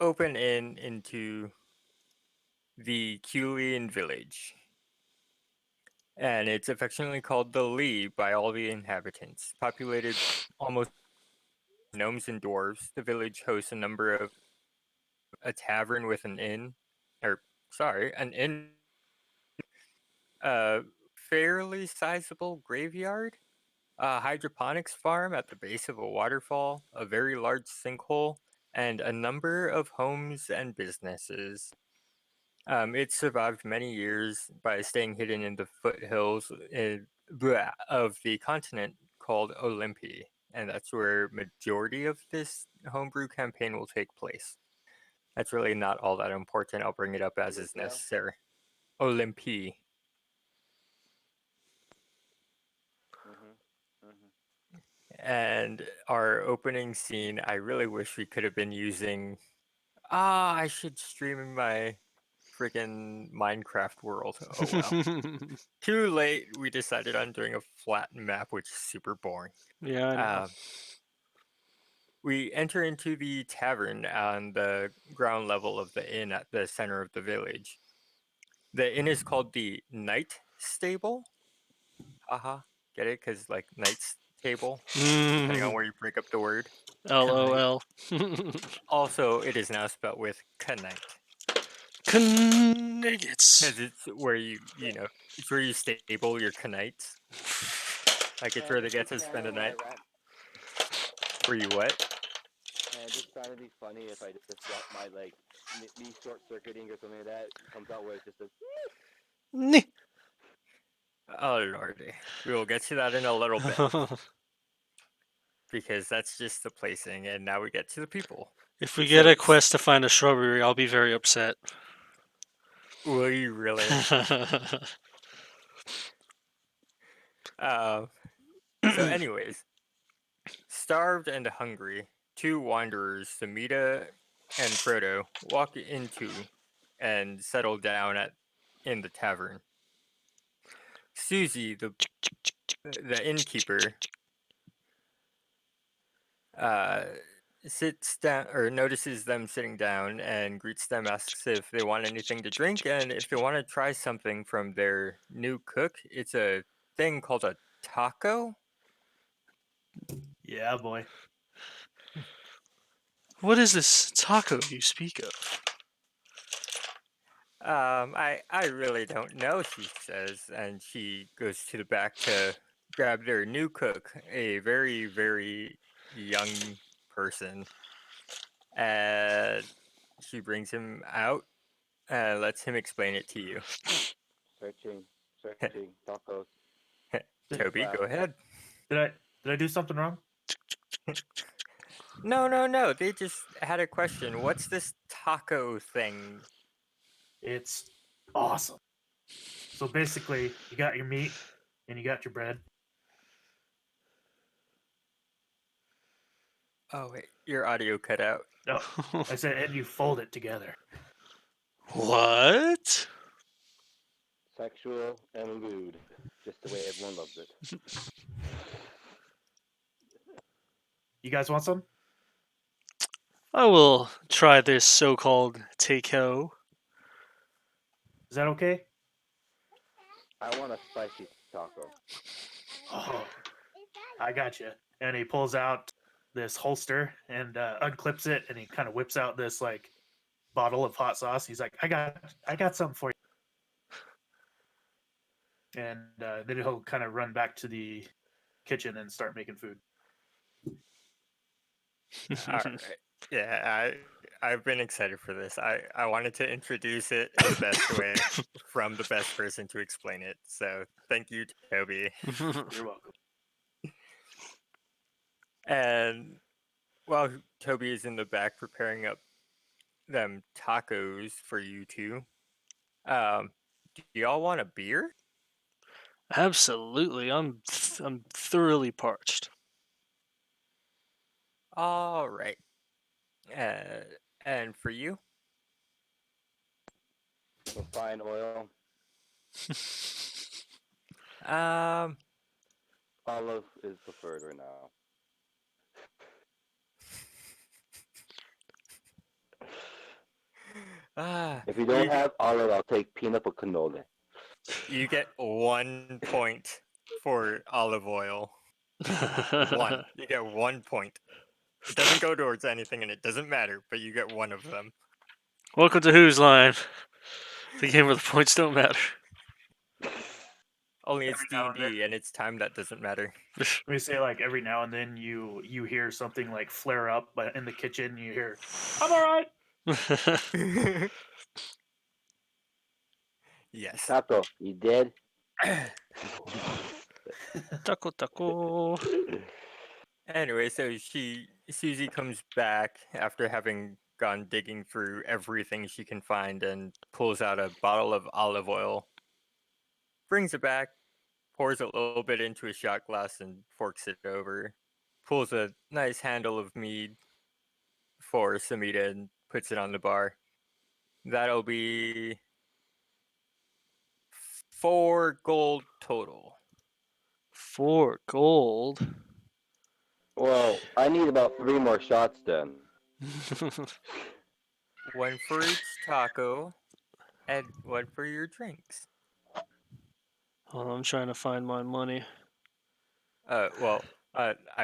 open into the Culean village, and it's affectionately called the Lee by all the inhabitants. Populated almost gnomes and dwarves, the village hosts a number of a tavern with an inn, or sorry, an inn, a fairly sizable graveyard, a hydroponics farm at the base of a waterfall, a very large sinkhole, and a number of homes and businesses. It survived many years by staying hidden in the foothills of the continent called Olympi, and that's where majority of this homebrew campaign will take place. That's really not all that important. I'll bring it up as is Olympia. necessary. Olympi. Mhm. Mhm. And our opening scene, I really wish we could have been using. I should stream in my freaking Minecraft world. Oh well. Too late. We decided on doing a flat map, which is super boring. Yeah, I know. Uh, we enter into the tavern on the ground level of the inn at the center of the village. The inn is called the Night Stable. Haha, get it? Because like Knight's Table, depending on where you break up the word. Knight. LOL. Also, it is now spelled with Knight. Nuggets. Because it's where it's where you stable your Knights. Like it's where And they if get you to spend can the while I night. rant, Where you what? and just trying to be funny if I just drop my like me short circuiting or something like that comes out where it's just a Nyeh. Oh lordy. We will get to that in a little bit. Because that's just the placing, and now we get to the people. If we get So, a quest to find a shrubbery, I'll be very upset. will you really? Uh, so, anyways, starved and hungry, two wanderers, Samita and Frodo, walk into and settle down in the tavern. Susie, the innkeeper, uh, sits down or notices them sitting down and greets them, asks if they want anything to drink and if they want to try something from their new cook. It's a thing called a taco. Yeah, boy. What is this taco you speak of? I really don't know, she says, and she goes to the back to grab their new cook, a very, very young person. And she brings him out and lets him explain it to you. searching, searching tacos. Did, Toby, Wow. go ahead. did I do something wrong? No, no, no. They just had a question. What's this taco thing? It's awesome. So basically, you got your meat and you got your bread. Oh, wait, your audio cut out. No, I said, and you fold it together. What? Sexual and lewd, just the way everyone loves it. You guys want some? I will try this so-called taco. Is that okay? I want a spicy taco. Oh, I got you. And he pulls out this holster and unclips it, and he kind of whips out this like bottle of hot sauce. He's like, I got something for you. And then he'll kind of run back to the kitchen and start making food. All right. Yeah, I've been excited for this. I wanted to introduce it in the best way from the best person to explain it. So thank you, Toby. You're welcome. And while Toby is in the back preparing up them tacos for you two, do y'all want a beer? Absolutely, I'm thoroughly parched. All right. Uh, and for you? Refined oil, Um, olive is preferred right now. Ah, If you don't have olive, I'll take peanut or cannoli. you get 1 point for olive oil. 1. You get 1 point. It doesn't go towards anything and it doesn't matter, but you get one of them. Welcome to Who's Line, the game where the points don't matter. Only it's Every now and D&D and it's time that doesn't matter. Let me say, like every now and then you hear something like flare up, but in the kitchen you hear, "I'm all right." Yes. Taco, you dead? Taco taco. Anyway, so Susie comes back after having gone digging through everything she can find and pulls out a bottle of olive oil, brings it back, pours a little bit into a shot glass and forks it over, pulls a nice handle of mead for Samita and puts it on the bar. That'll be 4 gold total. 4 gold. Well, I need about 3 more shots then. 1 for each taco and 1 for your drinks. Hold on, I'm trying to find my money. I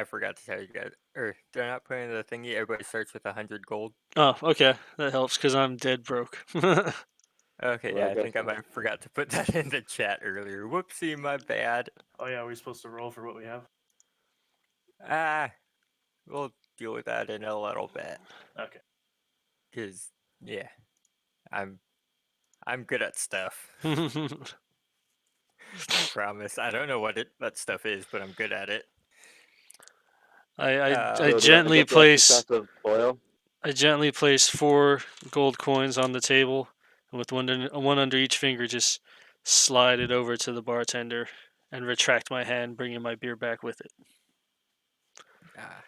forgot to tell you guys. Or did I not put in the thingy? Everybody starts with 100 gold. Oh, okay. That helps because I'm dead broke. Okay, Well, yeah, I I guess think I might have forgot to put that in the chat earlier. Whoopsie, my bad. Oh yeah, we're supposed to roll for what we have. Ah, we'll deal with that in a little bit. Okay. Cause yeah, I'm good at stuff. I promise. I don't know what that stuff is, but I'm good at it. I So do I gently get the extra place shots of oil? 4 gold coins on the table, and with one under each finger, just slide it over to the bartender and retract my hand, bringing my beer back with it. Ah,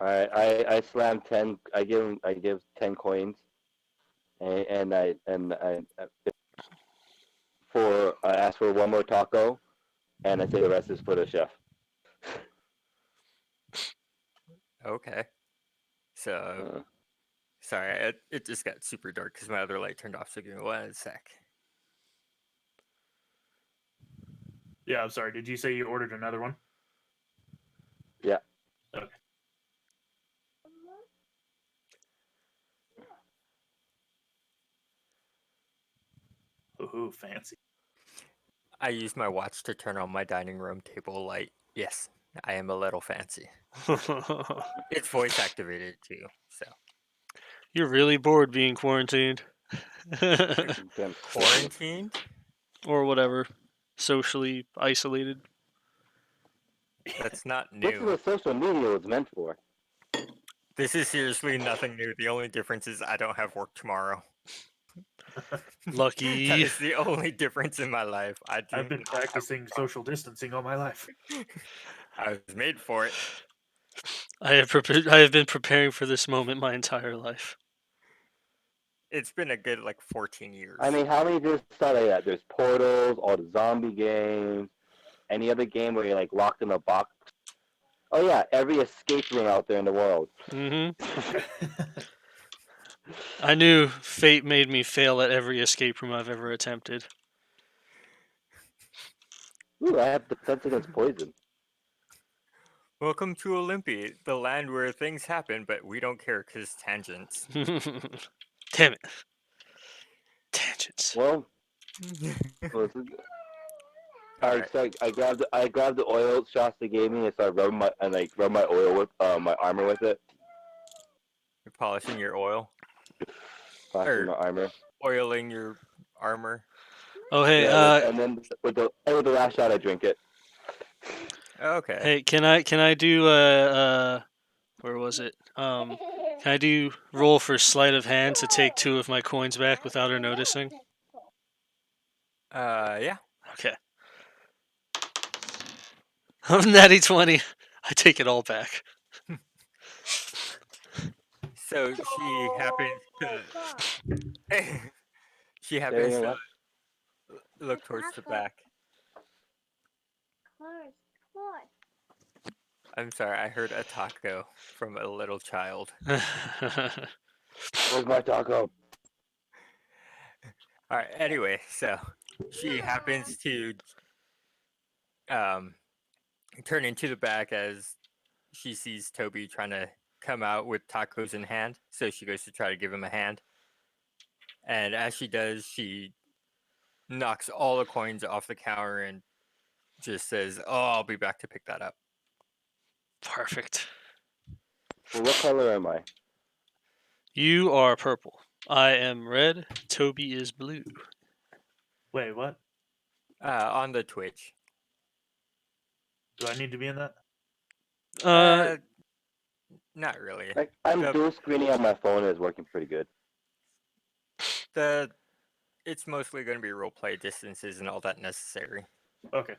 I slam 10. I give 10 coins, and I ask for one more taco, and I say the rest is for the chef. okay. So Uh, sorry, it just got super dark because my other light turned off. So give me 1 sec. Yeah, I'm sorry. Did you say you ordered another one? yeah. Okay. Ooh, fancy. I used my watch to turn on my dining room table light. Yes, I am a little fancy. It's voice activated too, so You're really bored being quarantined. Damn. quarantined. Or whatever. Socially isolated. That's not This is new. what social media was meant for. This is seriously nothing new. The only difference is I don't have work tomorrow. That Lucky. is the only difference in my life. I do I've been not have practicing a job. social distancing all my life. I was made for it. I have been preparing for this moment my entire life. It's been a good like 14 years. I mean, how many just started that? There's Portals, all the zombie games, any other game where you're like locked in a box. Oh yeah, every escape room out there in the world. Hmm. I knew fate made me fail at every escape room I've ever attempted. Ooh, I have defense against poison. Welcome to Olympia, the land where things happen, but we don't care because tangents. Damn it. Tangents. Well, All right. I grabbed the oil shots they gave me and started rub my oil with my armor with it, You're polishing your oil flashing or my armor. oiling your armor. Oh hey, Yeah, and then with the last shot I drink it. Okay. hey, can I do where was it? Can I do roll for sleight of hand to take 2 of my coins back without her noticing? Yeah. Okay. Natty 20. I take it all back. So she happens to she Say it happens again, to what? look towards the back. I'm sorry, I heard a taco from a little child. Where's my taco? All right. Anyway, so she happens to um, turn into the back as she sees Toby trying to come out with tacos in hand. So she goes to try to give him a hand. And as she does, she knocks all the coins off the counter and just says, "Oh, I'll be back to pick that up." Perfect. Well, what color am I? You are purple. I am red. Toby is blue. Wait, what? On the Twitch. Do I need to be in that? Uh, Uh, Not really. Like, I'm The dual screening on my phone and it's working pretty good. the it's mostly going to be role play. Distance isn't all that necessary. Okay.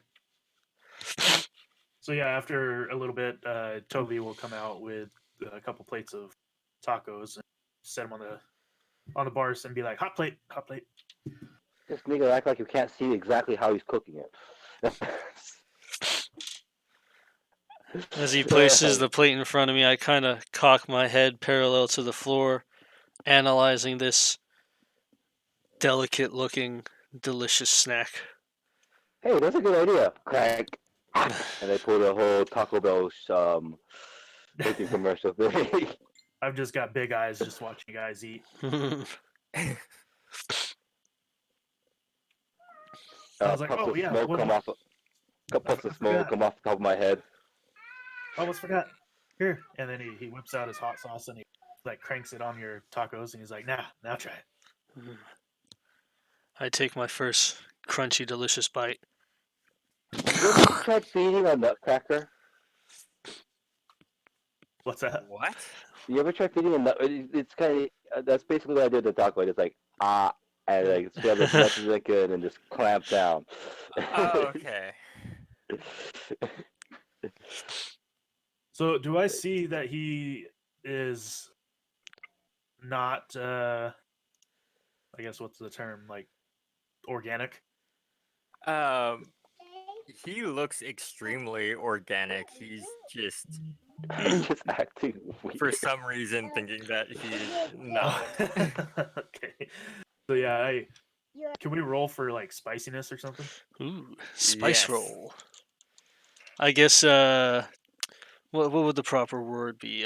So yeah, after a little bit, Toby will come out with a couple plates of tacos and set them on the bars and be like, "Hot plate, hot plate." This nigga act like you can't see exactly how he's cooking it. as he places the plate in front of me, I kind of cock my head parallel to the floor, analyzing this delicate looking, delicious snack. Hey, that's a good idea. Crack. And they pull the whole Taco Bell freaking commercial thing. I've just got big eyes just watching you guys eat. I was like, Puffs "Oh of yeah, smoke come off. Puffs I of smoke forgot. come off the top of my head. I almost forgot. Here." And then he whips out his hot sauce and he like cranks it on your tacos and he's like, now try it." I take my first crunchy, delicious bite. You ever tried feeding a nutcracker? What's that? What? You ever tried feeding a nut? It's kind of that's basically what I did with the taco. It's like and like shove as much as I could and just clamp down. Oh, okay. So do I see that he is not I guess what's the term, like organic? Um, he looks extremely organic. He's just, Just acting for weird. some reason, thinking that he's Oh, not. okay. So yeah, can we roll for like spiciness or something? Ooh, spice Yes. roll. I guess what would the proper word be?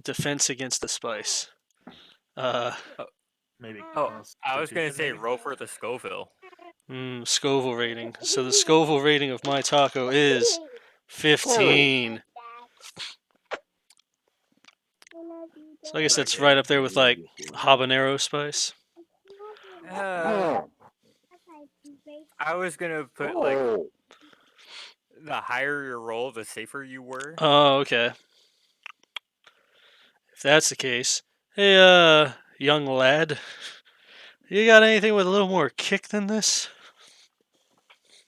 Defense against the spice. Uh, Maybe Oh, I was gonna Constitution, say maybe. roll for the Scoville. Scoville rating. So the Scoville rating of my taco is 15. So I guess that's right up there with like habanero spice. Uh, I was gonna put like Oh, the higher your roll, the safer you were. Oh, okay. If that's the case, hey, young lad, you got anything with a little more kick than this?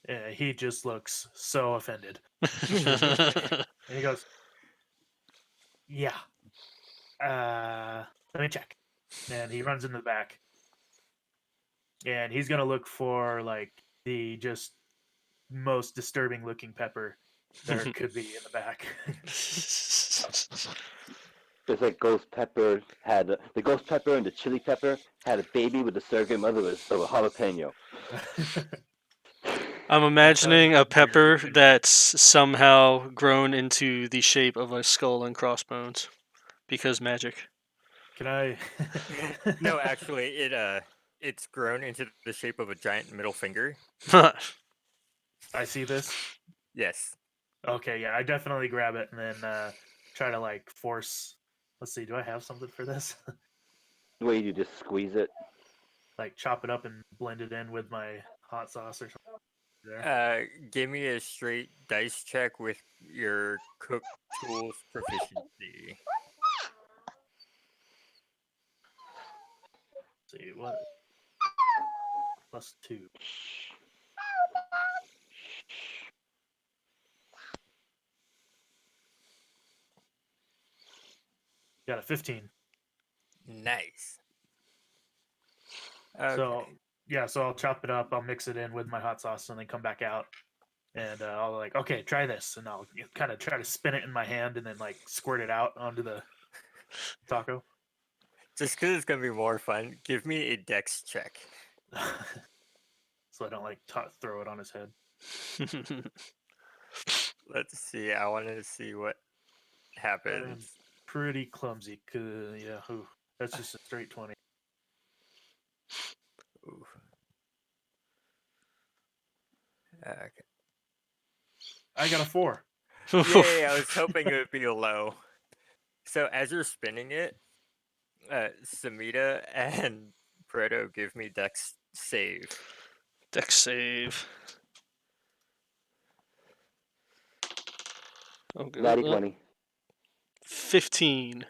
Yeah, he just looks so offended. And he goes, "Yeah, let me check." And he runs in the back, and he's gonna look for like the just most disturbing looking pepper there could be in the back. it's like ghost pepper had the ghost pepper and the chili pepper had a baby with the surrogate mother of a jalapeno. I'm That's how imagining you a know you're pepper cooking. that's somehow grown into the shape of a skull and crossbones because magic. Can I? No, actually, it's grown into the shape of a giant middle finger. I see this. Yes. Okay, yeah, I definitely grab it and then try to like force. Let's see, do I have something for this? The way you just squeeze it. Like chop it up and blend it in with my hot sauce or something there. Give me a straight dice check with your cook tools proficiency. Let's see what +2. Got a 15. Nice. Okay. So yeah, so I'll chop it up. I'll mix it in with my hot sauce and then come back out. And I'll like, okay, try this, and I'll kind of try to spin it in my hand and then like squirt it out onto the taco. Just because it's gonna be more fun, give me a dex check. so I don't like throw it on his head. Let's see. I wanted to see what I'm happens. pretty clumsy. Yeah, that's just a straight 20. Ooh. Okay. I got a 4. Yay! I was hoping it would be low. So as you're spinning it, Samita and Proto give me Dex save. Dex save. Oh, good. Natty 20. 15.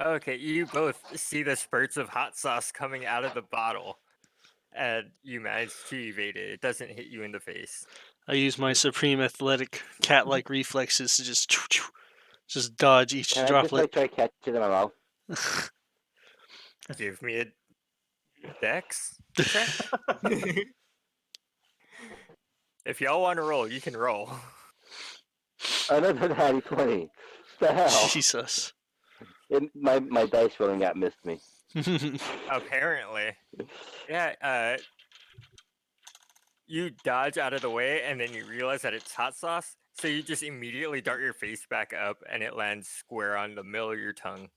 Okay, you both see the spurts of hot sauce coming out of the bottle, and you manage to evade it. It doesn't hit you in the face. I use my supreme athletic cat-like reflexes to just dodge each Can I just droplet. try to catch it in my mouth? Give me a Dex check. If y'all want to roll, you can roll. Another natty 20. What the hell? Jesus. My dice rolling app missed me. Apparently. Yeah, you dodge out of the way, and then you realize that it's hot sauce, so you just immediately dart your face back up, and it lands square on the middle of your tongue.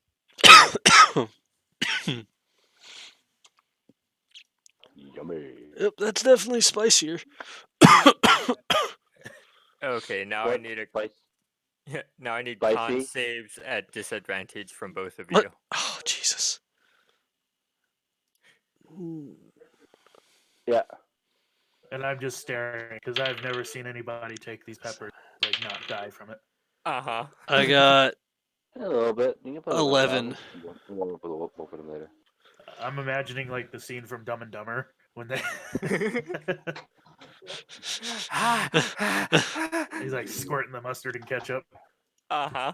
Yummy. Yep, that's definitely spicier. Okay, now I What? need Spice? now I need Spicy? con saves at disadvantage from both of What? you. Oh, Jesus. Yeah. And I'm just staring because I've never seen anybody take these peppers like not die from it. Uh-huh. I got A little bit. You can put a little 11. We'll put both of them later. I'm imagining like the scene from Dumb and Dumber when they he's like squirting the mustard and ketchup. Uh-huh.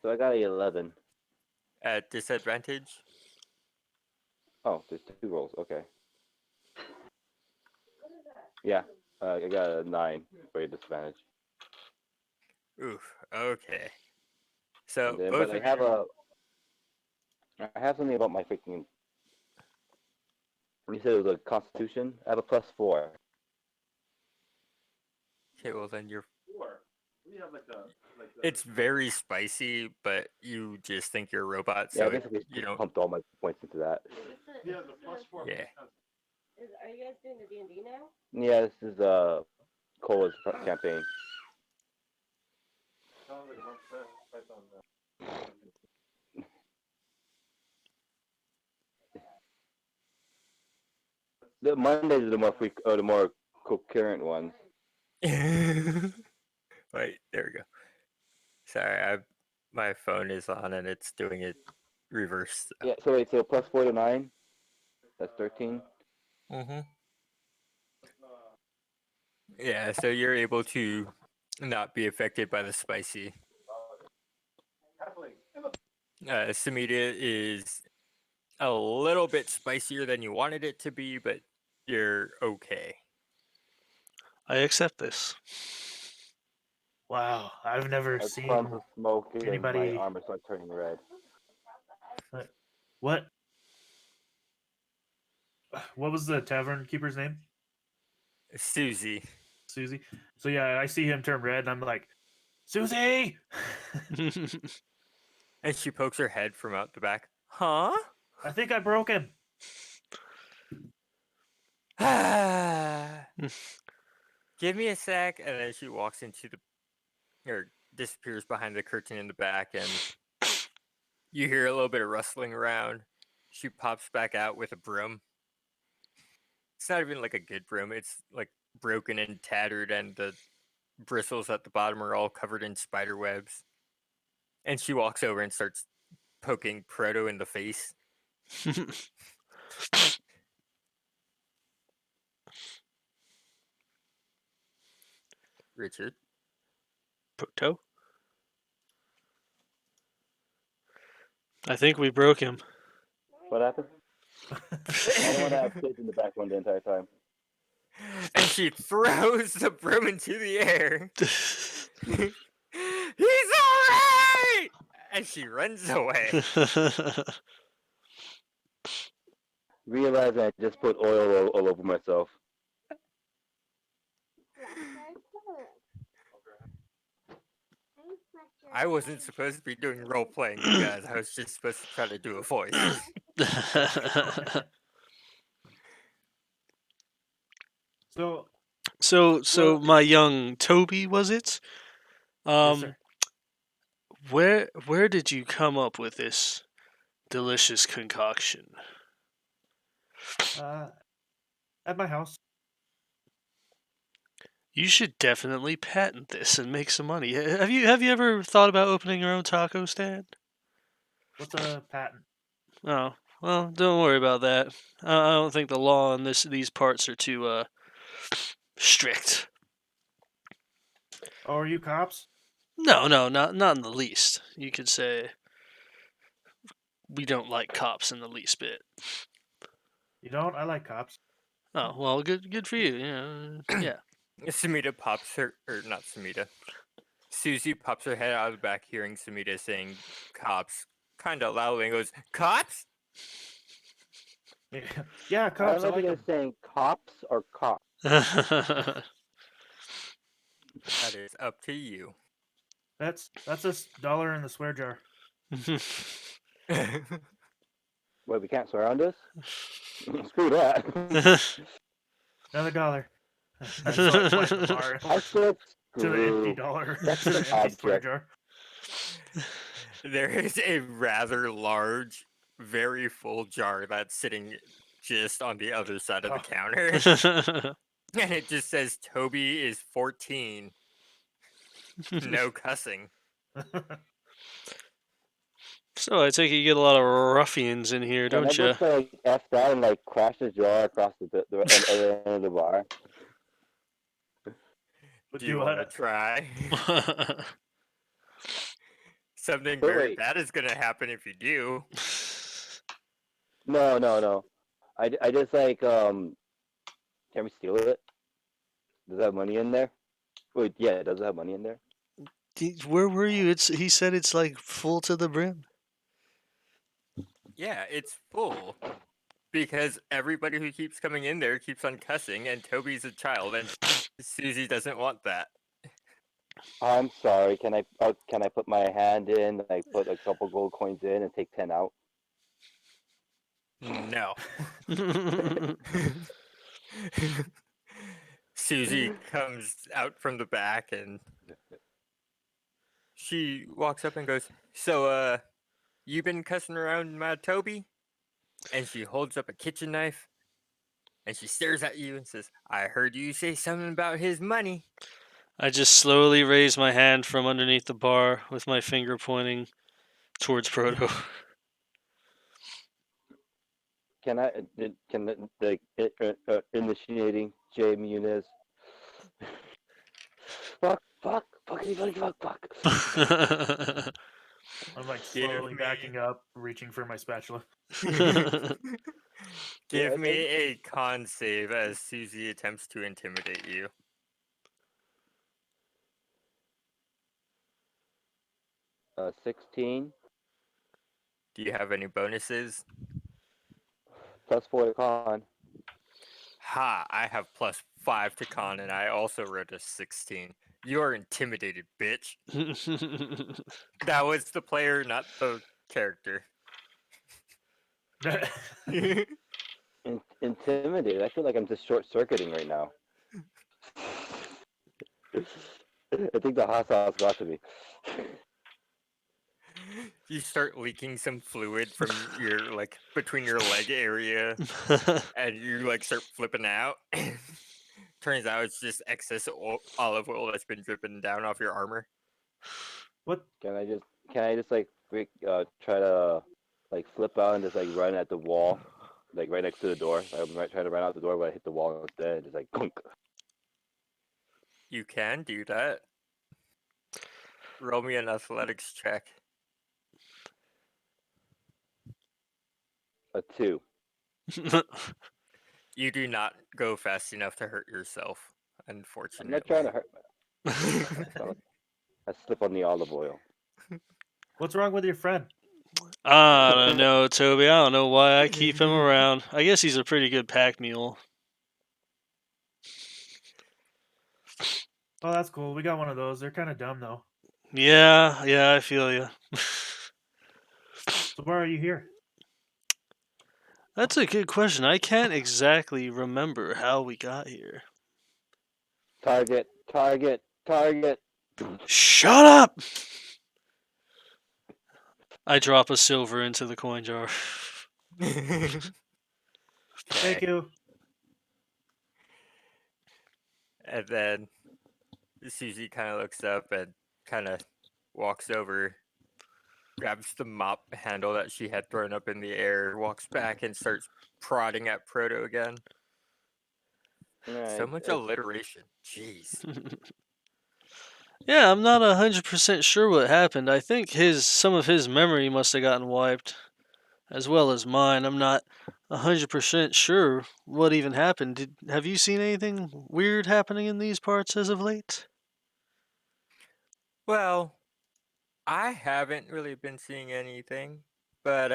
So I got a 11. At disadvantage? Oh, there's 2 rolls. Okay. Yeah. I got a 9 for your disadvantage. Oof. Okay. So And then, both but of I have something about my freaking. You said it was a Constitution. I have a +4. Okay, well then you're. It's very spicy, but you just think you're a robot, Yeah, I so basically you don't. pumped all my points into that. Yeah. Are you guys doing the D&D now? Yeah, this is Cola's campaign. The Mondays are the more coherent ones. Wait, there we go. Sorry, my phone is on and it's doing it reverse. Yeah. So wait, so +4 to 9. That's 13. Mm-hmm. Yeah, so you're able to not be affected by the spicy. Samita is a little bit spicier than you wanted it to be, but you're okay. I accept this. Wow, I've never I seen tons of smoke in anybody- my armor starts turning red. what. What was the tavern keeper's name? Susie. Susie. So yeah, I see him turn red, and I'm like, Susie. And she pokes her head from out the back. Huh? I think I broke him. Give me a sec. And then she walks into or disappears behind the curtain in the back, and you hear a little bit of rustling around. She pops back out with a broom. It's not even like a good broom. It's like broken and tattered, and the bristles at the bottom are all covered in spider webs. And she walks over and starts poking Proto in the face. Richard. Proto? I think we broke him. What happened? I don't want to have kids in the background the entire time. And she throws the broom into the air. He's alright! And she runs away. realizing I just put oil all over myself. I wasn't supposed to be doing role playing, you guys. I was just supposed to try to do a voice. So, So well, my young Toby, was it? yes, sir. Where did you come up with this delicious concoction? At my house. You should definitely patent this and make some money. Have you ever thought about opening your own taco stand? What's a patent? Oh, well, don't worry about that. I don't think the law on these parts are too strict. Oh, are you cops? No, not in the least. You could say we don't like cops in the least bit. You don't? I like cops. Oh, well, good for you. Yeah. Samita pops her, or not Samita. Susie pops her head out of the back, hearing Samita saying "cops" kind of loudly, and goes, "Cops?" Yeah, I cops. don't I know if like you're them. saying cops or cops. That is up to you. That's $1 in the swear jar. Wait, we can't swear on this? Screw that. Another $1. I just like point the bar I over said to the empty screw. dollar. That's to an the empty swear object. jar. There is a rather large, very full jar that's sitting just on the other side of the Oh. counter. And it just says Toby is 14. No cussing. So I take it you get a lot of ruffians in here, Can I don't you? just like F that and like crash the jar across the other end of the bar? Do you want to try? Something But very wait, bad is going to happen if you do. no. I just like can we steal it? Does it have money in there? Wait, yeah, does it have money in there? Where were you? He said it's like full to the brim. Yeah, it's full. Because everybody who keeps coming in there keeps on cussing, and Toby's a child, and Susie doesn't want that. I'm sorry. Can I put my hand in, like put a couple gold coins in, and take 10 out? No. Susie comes out from the back and she walks up and goes, "So, you been cussing around my Toby?" And she holds up a kitchen knife and she stares at you and says, "I heard you say something about his money." I just slowly raise my hand from underneath the bar with my finger pointing towards Proto. Can I? Can the initiating J Muniz? Fuck. I'm like Give slowly me- backing up, reaching for my spatula. Give I me think- a con save as Susie attempts to intimidate you. 16 Do you have any bonuses? plus 4 to con. Ha, I have +5 to con and I also wrote a 16. You are intimidated, bitch. That was the player, not the character. Intimidated. I feel like I'm just short circuiting right now. I think the hot sauce got to me. You start leaking some fluid from your, like, between your leg area, and you, like, start flipping out. Turns out it's just excess olive oil that's been dripping down off your armor. What? Can I just like try to like flip out and just like run at the wall, like right next to the door? I'm trying to run out the door, but I hit the wall instead. And just like gunk. You can do that. Roll me an athletics check. A 2. You do not go fast enough to hurt yourself, I'm unfortunately. not trying to hurt myself. I slip on the olive oil. What's wrong with your friend? I don't know, Toby. I don't know why I keep him around. I guess he's a pretty good pack mule. Oh, that's cool. We got one of those. They're kind of dumb though. Yeah, I feel you. So why are you here? That's a good question. I can't exactly remember how we got here. Target, target, target. Shut up! I drop a silver into the coin jar. Thank you. And then Susie kind of looks up and kind of walks over, grabs the mop handle that she had thrown up in the air, walks back and starts prodding at Proto again. So much alliteration. Jeez. Yeah, I'm not 100% sure what happened. I think some of his memory must have gotten wiped, as well as mine. I'm not 100% sure what even happened. Have you seen anything weird happening in these parts as of late? Well, I haven't really been seeing anything, but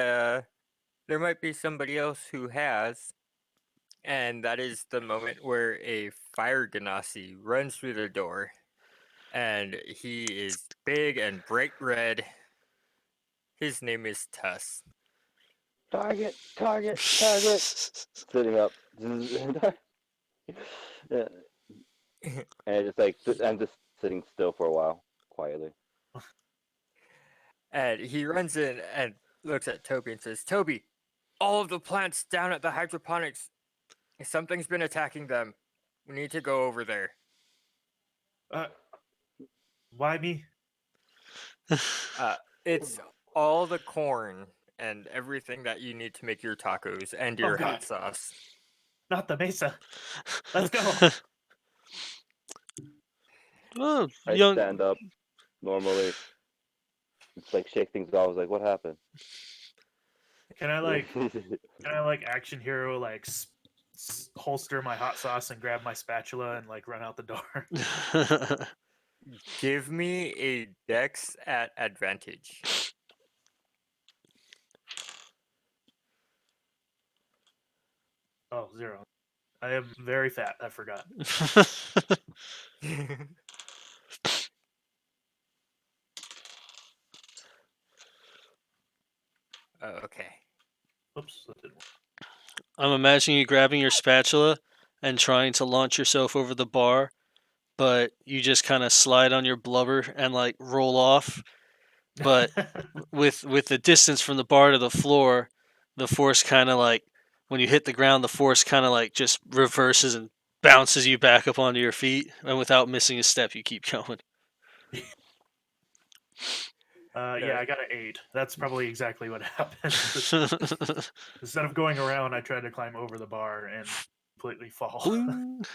there might be somebody else who has. And that is the moment where a fire ganassi runs through the door. And he is big and bright red. His name is Tuss. Target, target, target. Sitting up. Yeah. And just like I'm just sitting still for a while, quietly. And he runs in and looks at Toby and says, Toby, all of the plants down at the hydroponics, something's been attacking them. We need to go over there. Why me? It's all the corn and everything that you need to make your tacos and your hot God. sauce. Not the mesa. Let's go. Oh, I young. stand up normally. It's like shake things off. I was like, what happened? Can I like action hero like holster my hot sauce and grab my spatula and like run out the door? Give me a dex at advantage. Oh, 0. I am very fat. I forgot. Okay. Oops, that didn't work. I'm imagining you grabbing your spatula and trying to launch yourself over the bar, but you just kind of slide on your blubber and like roll off. But with the distance from the bar to the floor, the force kind of like when you hit the ground, the force kind of like just reverses and bounces you back up onto your feet, and without missing a step, you keep going. Yeah, I got an 8. That's probably exactly what happened. Instead of going around, I tried to climb over the bar and completely fall. Boing.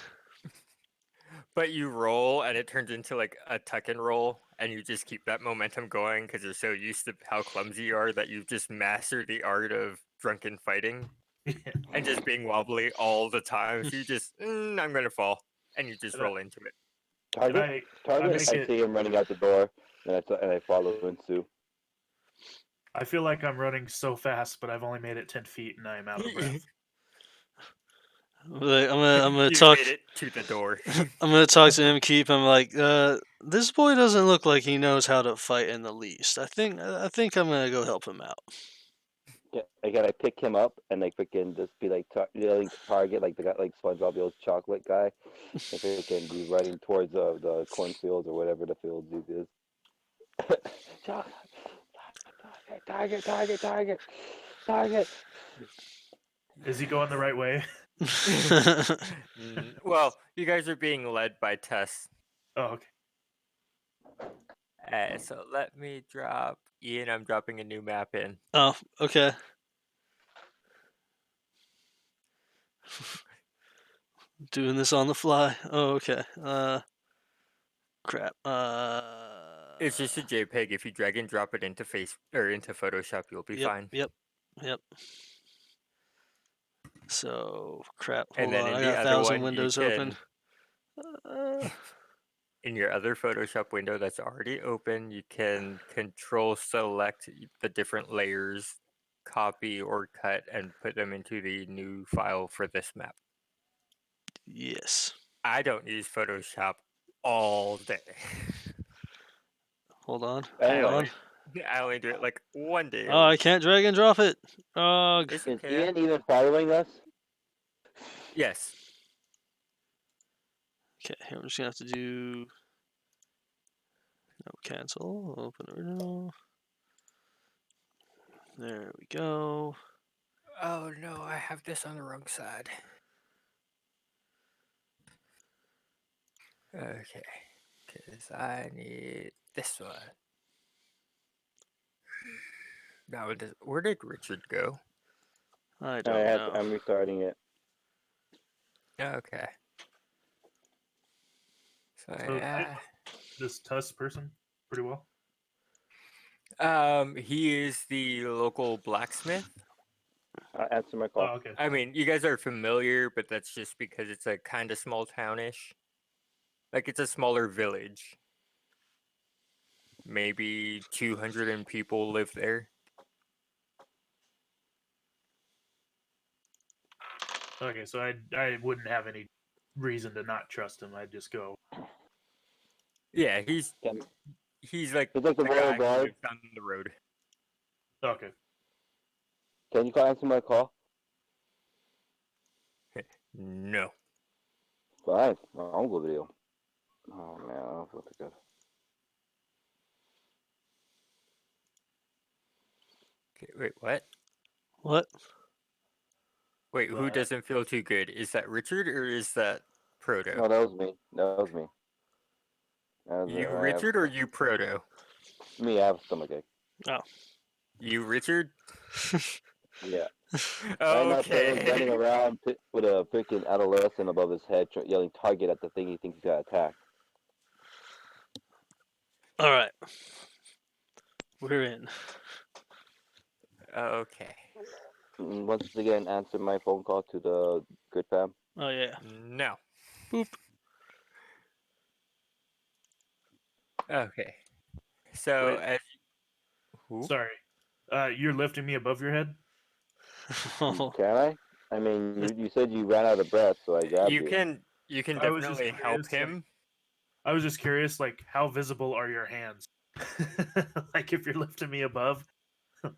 But you roll and it turns into like a tuck and roll, and you just keep that momentum going because you're so used to how clumsy you are that you've just mastered the art of drunken fighting and just being wobbly all the time. So you just, I'm going to fall. And you just roll into it. Can Target, I target. make I it? see him running out the door, and I follow in Sue. I feel like I'm running so fast, but I've only made it 10 feet and I'm out of breath. I'm gonna You talk. made it to the door. I'm gonna talk to him. Keep him like, this boy doesn't look like he knows how to fight in the least. I think I'm gonna go help him out. Yeah, again, I pick him up and like freaking just be like yelling target like the guy like SpongeBob yells chocolate guy. And freaking be running towards the cornfields or whatever the fields he is. Target, target, target, target. Is he going the right way? Well, you guys are being led by Tess. Oh, okay. So let me drop Ian. I'm dropping a new map in. Oh, okay. Doing this on the fly. Oh, okay. Crap. It's just a JPEG. If you drag and drop it into into Photoshop, you'll be Yep. fine. Yep. So crap. And Hold then on. in I the got other 1,000 one, you windows can. open. in your other Photoshop window that's already open, you can control select the different layers, copy or cut, and put them into the new file for this map. Yes. I don't use Photoshop all day. Hold on. I Hold Anyway, on. only do it like one day a Oh, I week. can't drag and drop it. Ugh. Yes, is you can. Ian even following us? Yes. Okay, here I'm just gonna have to do no cancel. Open original. There we go. Oh no, I have this on the wrong side. Okay, because I need this one. Now, where did Richard go? I don't know. I'm restarting it. Okay. So, So this Tuss person, pretty well. he is the local blacksmith. Answer my Oh, call. okay. I mean, you guys are familiar, but that's just because it's a kind of small townish. Like, it's a smaller village. Maybe 200 people live there. Okay, so I wouldn't have any reason to not trust him. I'd just go. Yeah, he's Can, like He's like the the royal guy who guard. lives on the road. Okay. Can you answer my call? No. Fine. I'll go video. Oh man, I don't feel too good. Okay, wait, what? What? Wait, who doesn't feel too good? Is that Richard or is that Proto? No, that was me. That was me. You Richard or you Proto? Me, I have a stomachache. You Richard? Yeah. Right now, Proto's running Okay. around with a freaking adolescent above his head, yelling target at the thing he thinks he's got attacked. All right. We're in. Okay. Once again, answer my phone call to the good fam. Oh yeah. No. Boop. Okay. So Wait. as who? Sorry. You're lifting me above your head. Oh. Can I? I mean, you said you ran out of breath, so I grabbed you. You can I was just definitely help curious, like- him. I was just curious, like, how visible are your hands? Like, if you're lifting me above,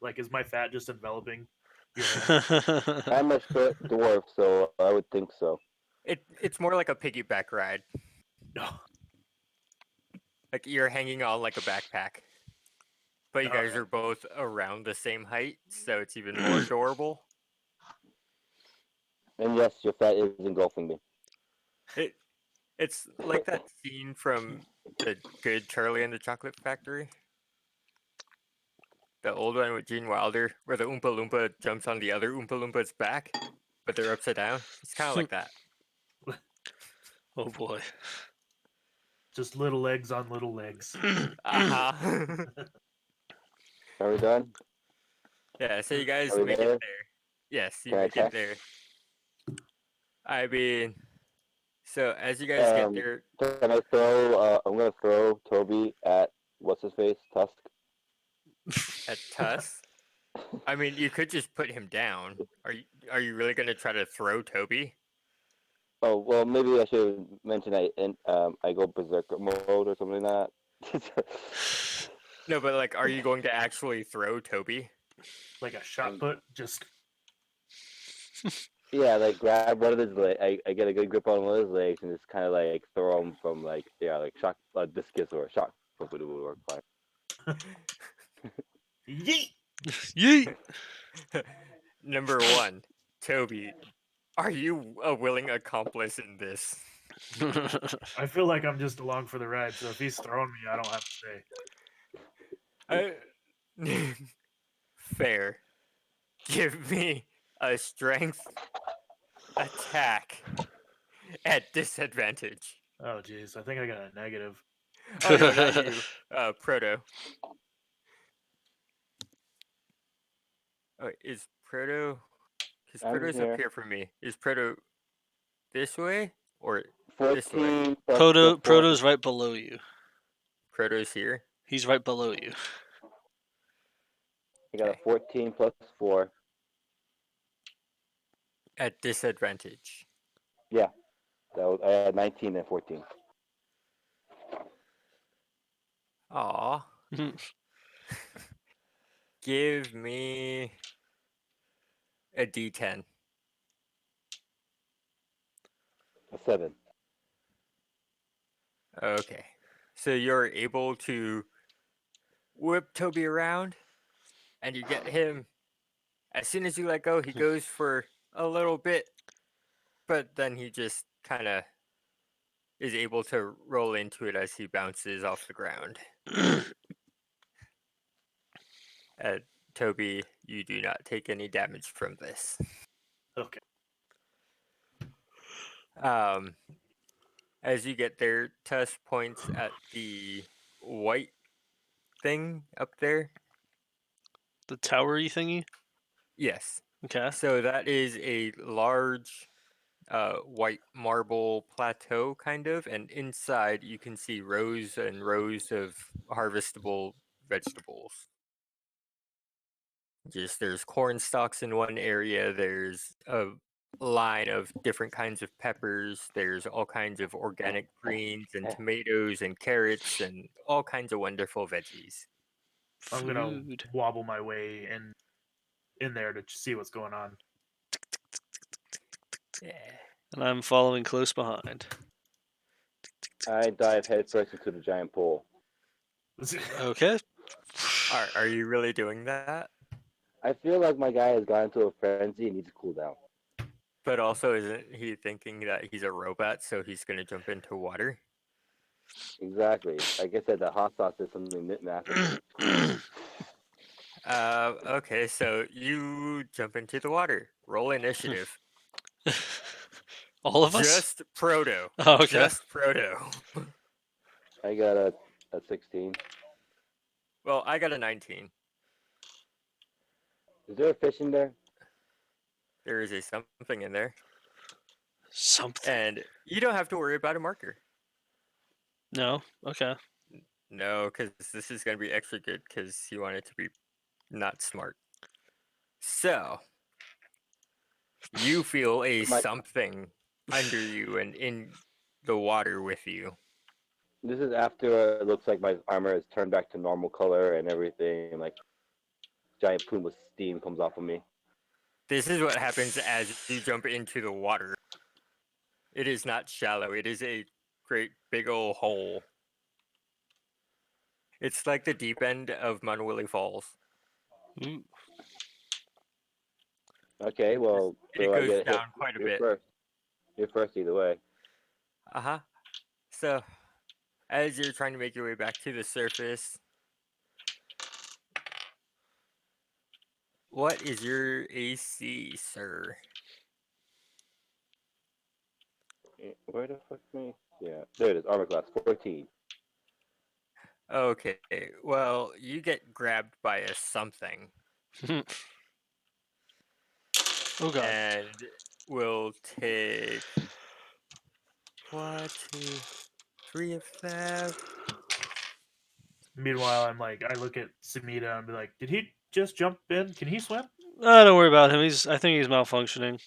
like, is my fat just enveloping your hand? I'm a short dwarf, so I would think so. It's more like a piggyback ride. No. Like you're hanging on like a backpack. But you guys Okay. are both around the same height, so it's even more adorable. And yes, your fat is engulfing me. It's like that scene from the good Charlie and the Chocolate Factory. The old one with Gene Wilder, where the Oompa Loompa jumps on the other Oompa Loompa's back, but they're upside down. It's kind of like that. Oh boy. Just little legs on little legs. Uh-huh. Are we done? Yeah, so you guys Are we make there? it there. Yes, you Can I make it check? there. I mean, so as you guys get there, Can I throw? I'm gonna throw Toby at what's his face, Tusk. at Tuss, I mean, you could just put him down. Are you really gonna try to throw Toby? Oh well, maybe I should mention I go berserker mode or something like that. No, but like, are you going to actually throw Toby? Like a shot put, just Yeah, like grab one of his legs. I get a good grip on one of his legs and just kind of like throw him from like like shock discus or shock. Hopefully it would work fine. yeet. Yeet. Number one, Toby, are you a willing accomplice in this? I feel like I'm just along for the ride, so if he's throwing me, I don't have to say. Fair. Give me a strength attack at disadvantage. Oh, jeez. I think I got a negative. Oh no, not you, Proto. Oh, is Proto? Because I'm Proto's up here. here for me. Is Proto this way or This way. 14 plus the 4. Proto's right below you. Proto's here. He's right below you. I got a Okay. 14 plus 4. At disadvantage. Yeah. I had 19 and 14. Aw. Give me a D10. A 7. Okay. So you're able to whip Toby around, and you get him. As soon as you let go, he goes for a little bit, but then he just kind of is able to roll into it as he bounces off the ground. Toby, you do not take any damage from this. Okay. As you get there, Tuss points at the white thing up there. The towery thingy? Yes. Okay. So that is a large white marble plateau, kind of, and inside you can see rows and rows of harvestable vegetables. Just there's corn stalks in one area, there's a line of different kinds of peppers, there's all kinds of organic greens and tomatoes and carrots and all kinds of wonderful veggies. I'm gonna Food. wobble my way in there to see what's going on. Yeah. And I'm following close behind. I dive headfirst into the giant pool. Okay. Are you really doing that? I feel like my guy has gone into a frenzy and needs to cool down. But also, isn't he thinking that he's a robot, so he's going to jump into water? Exactly. Like I said, the hot sauce is something massive. Okay, so you jump into the water. Roll initiative. All of us? Just Proto. Oh, okay. Just Proto. I got a 16. Well, I got a 19. Is there a fish in there? There is a something in there. Something. And you don't have to worry about a marker. No? Okay. No, because this is going to be extra good because you want it to be not smart. So, you feel a My- something under you and in the water with you. This is after it looks like my armor has turned back to normal color and everything. Like giant plume of steam comes off of me. This is what happens as you jump into the water. It is not shallow. It is a great big old hole. It's like the deep end of Munwilly Falls. Ooh. Okay, well, It so I goes get hit. down quite a You're bit. first. You're first either way. Uh-huh. So, as you're trying to make your way back to the surface, what is your AC, sir? Where the fuck me? Yeah, there it is. Armor class 14. Okay, well, you get grabbed by a something, Oh god. and we'll take 1, 2, 3 of that. Meanwhile, I look at Sumida and be like, "Did he just jump in? Can he swim?" Don't worry about him. I think he's malfunctioning.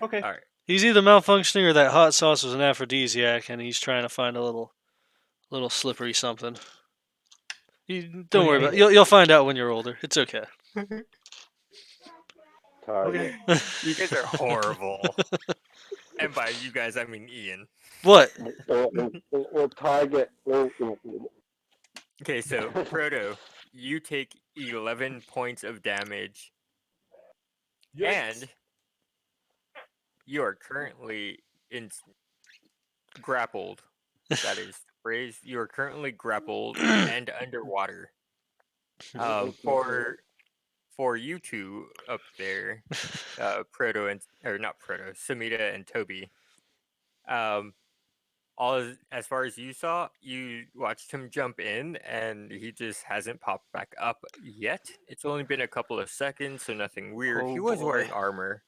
Okay. All right. He's either malfunctioning or that hot sauce was an aphrodisiac and he's trying to find a little slippery something. Don't worry about it. You'll find out when you're older. It's okay. Target. Okay. You guys are horrible. And by you guys, I mean Ian. What? Target. Okay, so Proto, you take 11 points of damage, and you are currently grappled. That is the phrase. You are currently grappled and underwater. For you two up there, Proto and or not Proto, Samita and Toby. As far as you saw, you watched him jump in, and he just hasn't popped back up yet. It's only been a couple of seconds, so nothing weird. Oh He was boy. wearing armor.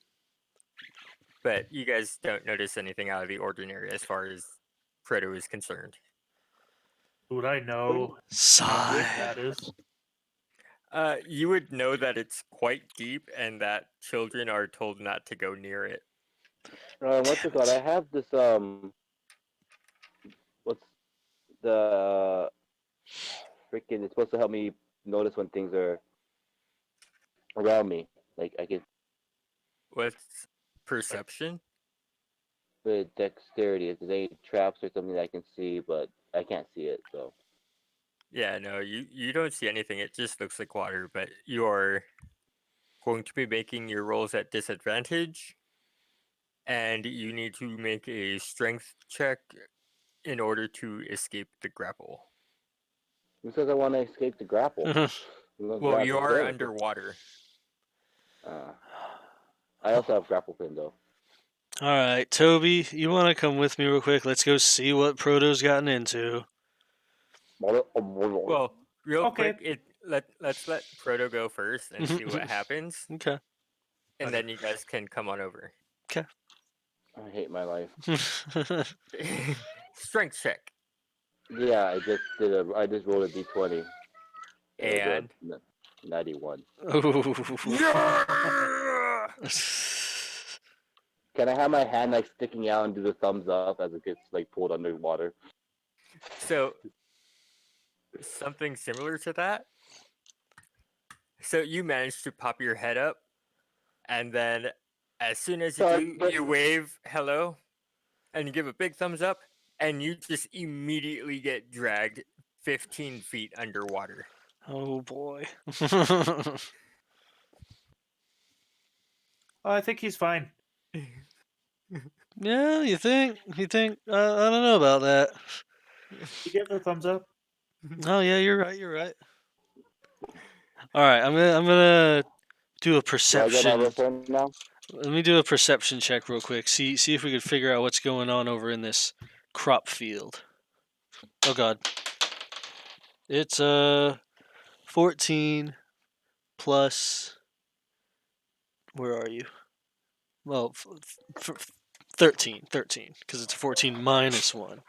but you guys don't notice anything out of the ordinary as far as Proto is concerned. Would I know how deep Sigh. that is? You would know that it's quite deep and that children are told not to go near it. What's Damn it called? I it. have this what's the freaking? It's supposed to help me notice when things are around me. Like I can What's perception? with dexterity. If there's any traps or something that I can see, but I can't see it. So Yeah, no, you don't see anything. It just looks like water, but you're going to be making your rolls at disadvantage, and you need to make a strength check in order to escape the grapple. who says I want to escape the grapple? I'm gonna Well, grab you the are thing. underwater. Uh, I also have grapple pin though. All right, Toby, you want to come with me real quick? Let's go see what Proto's gotten into. Well, real Okay. quick, let's let Proto go first and see what happens, Okay. and Okay. then you guys can come on over. I hate my life. Strength check. Yeah, I just rolled a d20. It was And a 91. yeah! Can I have my hand like sticking out and do the thumbs up as it gets like pulled underwater? So something similar to that. So you manage to pop your head up, and then as soon as you do, you wave hello, and you give a big thumbs up, and you just immediately get dragged 15 feet underwater. Oh boy. Oh, I think he's fine. Yeah, you think? You think? I don't know about that. You give the thumbs up. Oh yeah, you're right. You're right. All right, I'm gonna do a Do I get my perception. weapon now? Let me do a perception check real quick. See if we can figure out what's going on over in this crop field. Oh god. It's 14 plus, where are you? Well, 13 because it's 14 minus 1.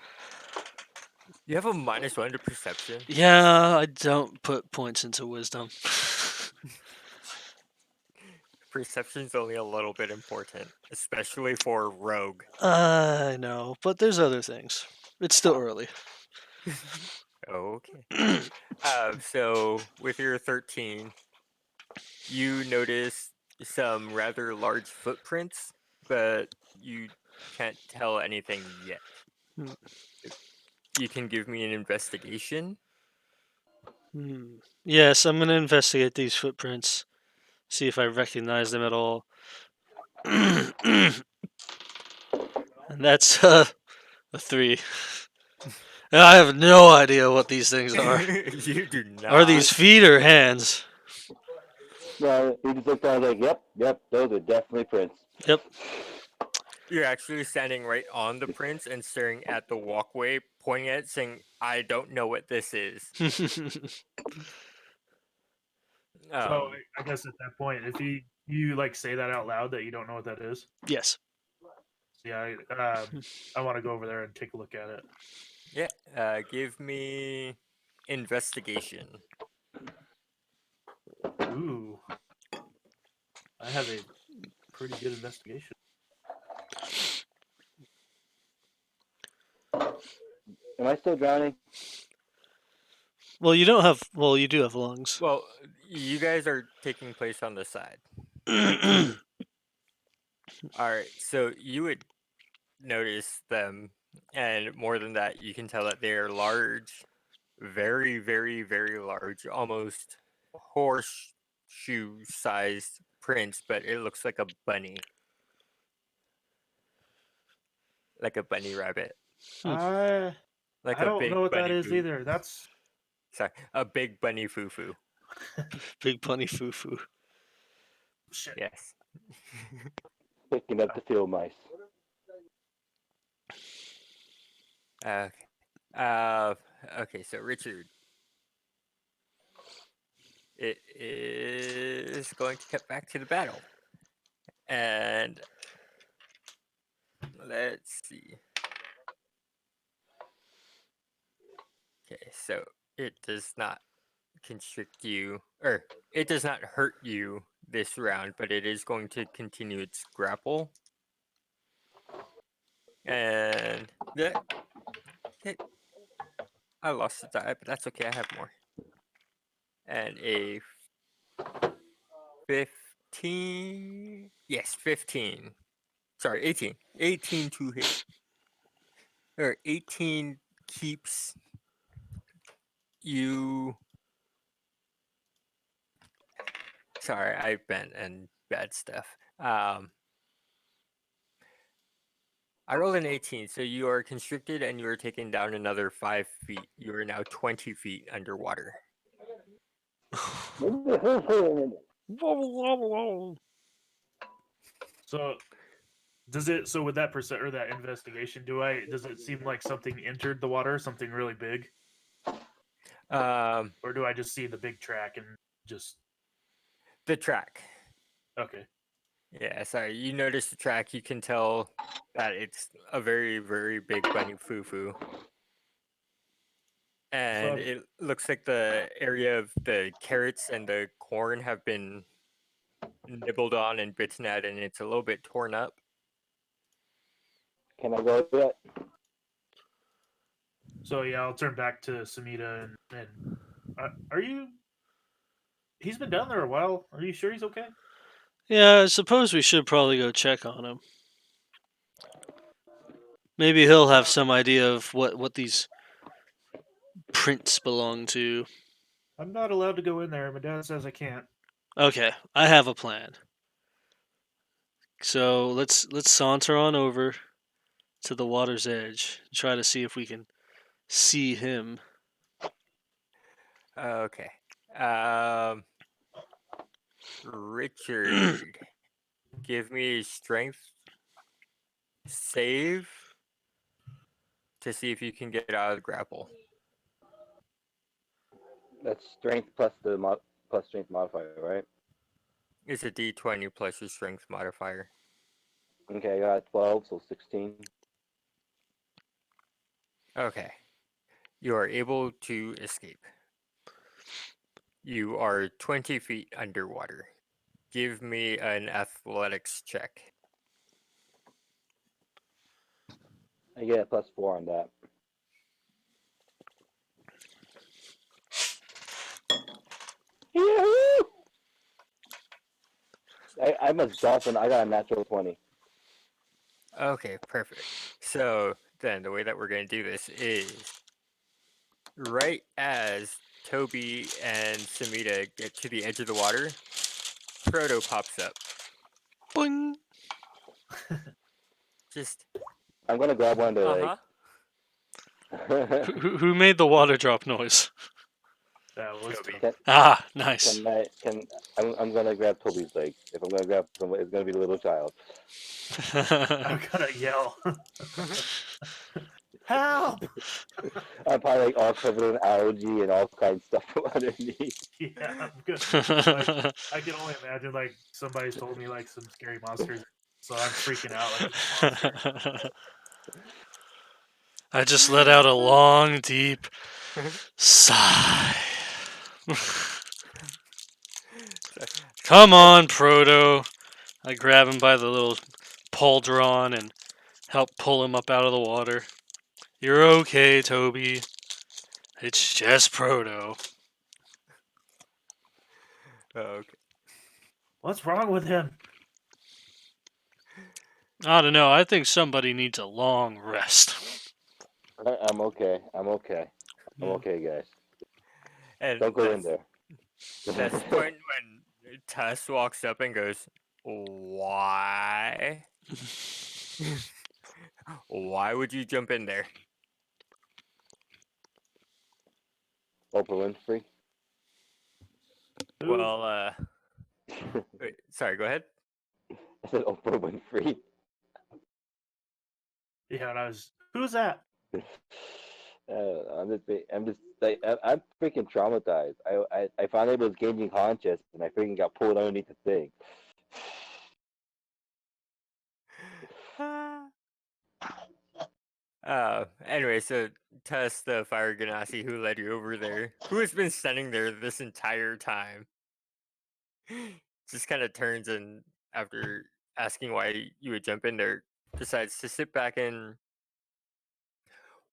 You have a -1 to perception. Yeah, I don't put points into wisdom. Perception's only a little bit important, especially for rogue. I know, but there's other things. It's still early. Okay. So with your 13, you notice some rather large footprints, but you can't tell anything yet. Hmm. You can give me an investigation. Yes, I'm gonna investigate these footprints, see if I recognize them at all. And that's a 3. And I have no idea what these things are. You do Are not. these feet or hands? No, he just looked down like, yep, those are definitely prints. Yep. You're actually standing right on the prints and staring at the walkway, pointing at it, saying, I don't know what this is. So I guess at that point, if you like say that out loud that you don't know what that is, Yes. yeah, I want to go over there and take a look at it. Yeah, give me investigation. Ooh, I have a pretty good investigation. Am I still drowning? Well, you don't have. Well, you do have lungs. Well, you guys are taking place on the side. All right, so you would notice them, and more than that, you can tell that they are large, very, very, very large, almost horseshoe-sized prints, but it looks like a bunny rabbit, I like I a don't big know what that bunny is foo. either. That's Sorry, a big bunny foo. Big bunny foo foo. shit. Yes. Picking up the field mice. Okay. Okay. So Richard, it is going to cut back to the battle, and Let's see. Okay, so it does not constrict you, or it does not hurt you this round, but it is going to continue its grapple. And yeah, okay, I lost a die, but that's okay. I have more. And a 15. Yes, 15. Sorry, 18. 18 to hit. Or 18 keeps you. Sorry, I bent and bad stuff. I rolled an 18, so you are constricted and you are taken down another 5 feet. You are now 20 feet underwater. So does it? So with that percent or that investigation, does it seem like something entered the water, something really big, Um, or do I just see the big track and just the track. okay? Yeah, sorry. You notice the track. You can tell that it's a very, very big bunny foo-foo. And So it looks like the area of the carrots and the corn have been nibbled on and bitten at, and it's a little bit torn up. Can I go yet? So yeah, I'll turn back to Samita and are you? He's been down there a while. Are you sure he's okay? Yeah, I suppose we should probably go check on him. Maybe he'll have some idea of what these prints belong to. I'm not allowed to go in there. My dad says I can't. Okay, I have a plan. So let's saunter on over to the water's edge and try to see if we can see him. Okay. Richard, give me a strength save to see if you can get out of the grapple. That's strength plus plus strength modifier, right? It's a d20 plus your strength modifier. Okay, I got 12, so 16. Okay. You are able to escape. You are 20 feet underwater. Give me an athletics check. I get a +4 on that. Yahoo! I'm a dolphin. I got a natural 20. Okay, perfect. So then the way that we're going to do this is right as Toby and Samita get to the edge of the water, Proto pops up. Boing! Just, I'm gonna grab one of the uh-huh. Who made the water drop noise? That was Toby. tough. Ah, nice. I'm gonna grab Toby's leg. If I'm gonna grab someone, it's gonna be the little child. I'm gonna yell. Help! I'm probably like all covered in algae and all kinds of stuff underneath. Yeah, I'm good. I can only imagine like somebody's told me like some scary monsters, so I'm freaking out like it's a monster. I just let out a long, deep sigh. Come on, Proto. I grab him by the little pauldron and help pull him up out of the water. You're okay, Toby. It's just Proto. Okay. What's wrong with him? I don't know. I think somebody needs a long rest. I'm okay. I'm okay. I'm okay, guys. And Don't go in there. that's the point when Tess walks up and goes, "Why? Why would you jump in there?" Oprah Winfrey. Who? Well, wait, sorry, go ahead. I said Oprah Winfrey. Yeah, and who's that? I'm just like, I'm freaking traumatized. I finally was gaining conscious, and I freaking got pulled underneath the thing. Anyway, so Tess, the fire ganassi who led you over there, who has been standing there this entire time, just kind of turns and, after asking why you would jump in there, decides to sit back and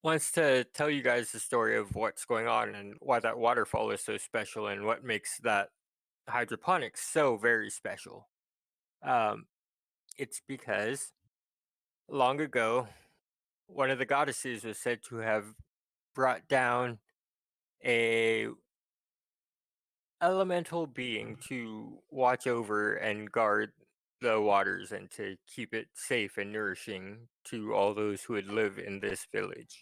wants to tell you guys the story of what's going on and why that waterfall is so special and what makes that hydroponics so very special. Um, it's because long ago, one of the goddesses was said to have brought down a elemental being to watch over and guard the waters and to keep it safe and nourishing to all those who would live in this village.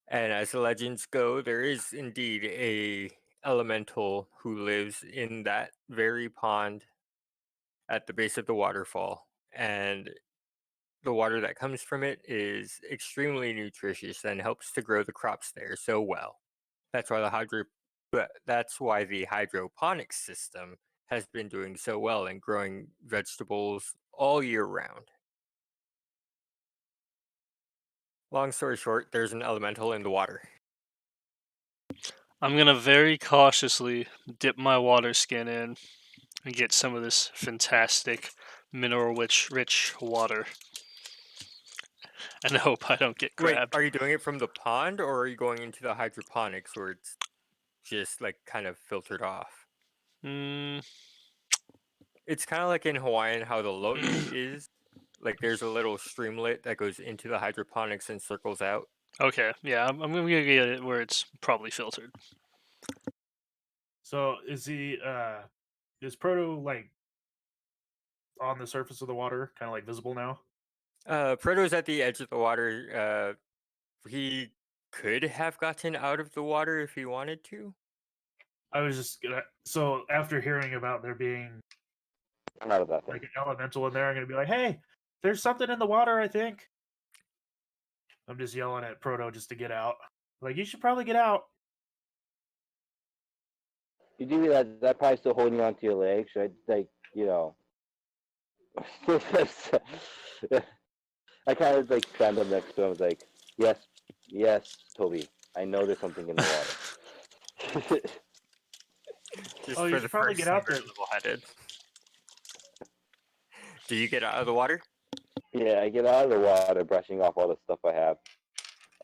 And as the legends go, there is indeed a elemental who lives in that very pond at the base of the waterfall. And the water that comes from it is extremely nutritious and helps to grow the crops there so well. That's why the hydroponics system has been doing so well in growing vegetables all year round. Long story short, there's an elemental in the water. I'm gonna very cautiously dip my water skin in and get some of this fantastic mineral rich water. And hope I don't get Wait, grabbed. are you doing it from the pond or are you going into the hydroponics where it's just like kind of filtered off? Mm, It's kind of like in Hawaiian how the lo'i is. Like there's a little streamlet that goes into the hydroponics and circles out. okay, yeah, I'm gonna get it where it's probably filtered. So is Proto like on the surface of the water, kind of like visible now? Proto's at the edge of the water. He could have gotten out of the water if he wanted to. I was just gonna. So after hearing about there being I'm out of that thing. like an elemental in there, I'm gonna be like, "Hey, there's something in the water." I think. I'm just yelling at Proto just to get out. Like, you should probably get out. You do realize that probably still holding on to your legs, right? Like, I kind of like stand up next to him. I was like, yes, yes, Toby. I know there's something in the water. Just Oh, you for should the probably first get out time, there. level-headed. Do you get out of the water? Yeah, I get out of the water, brushing off all the stuff I have.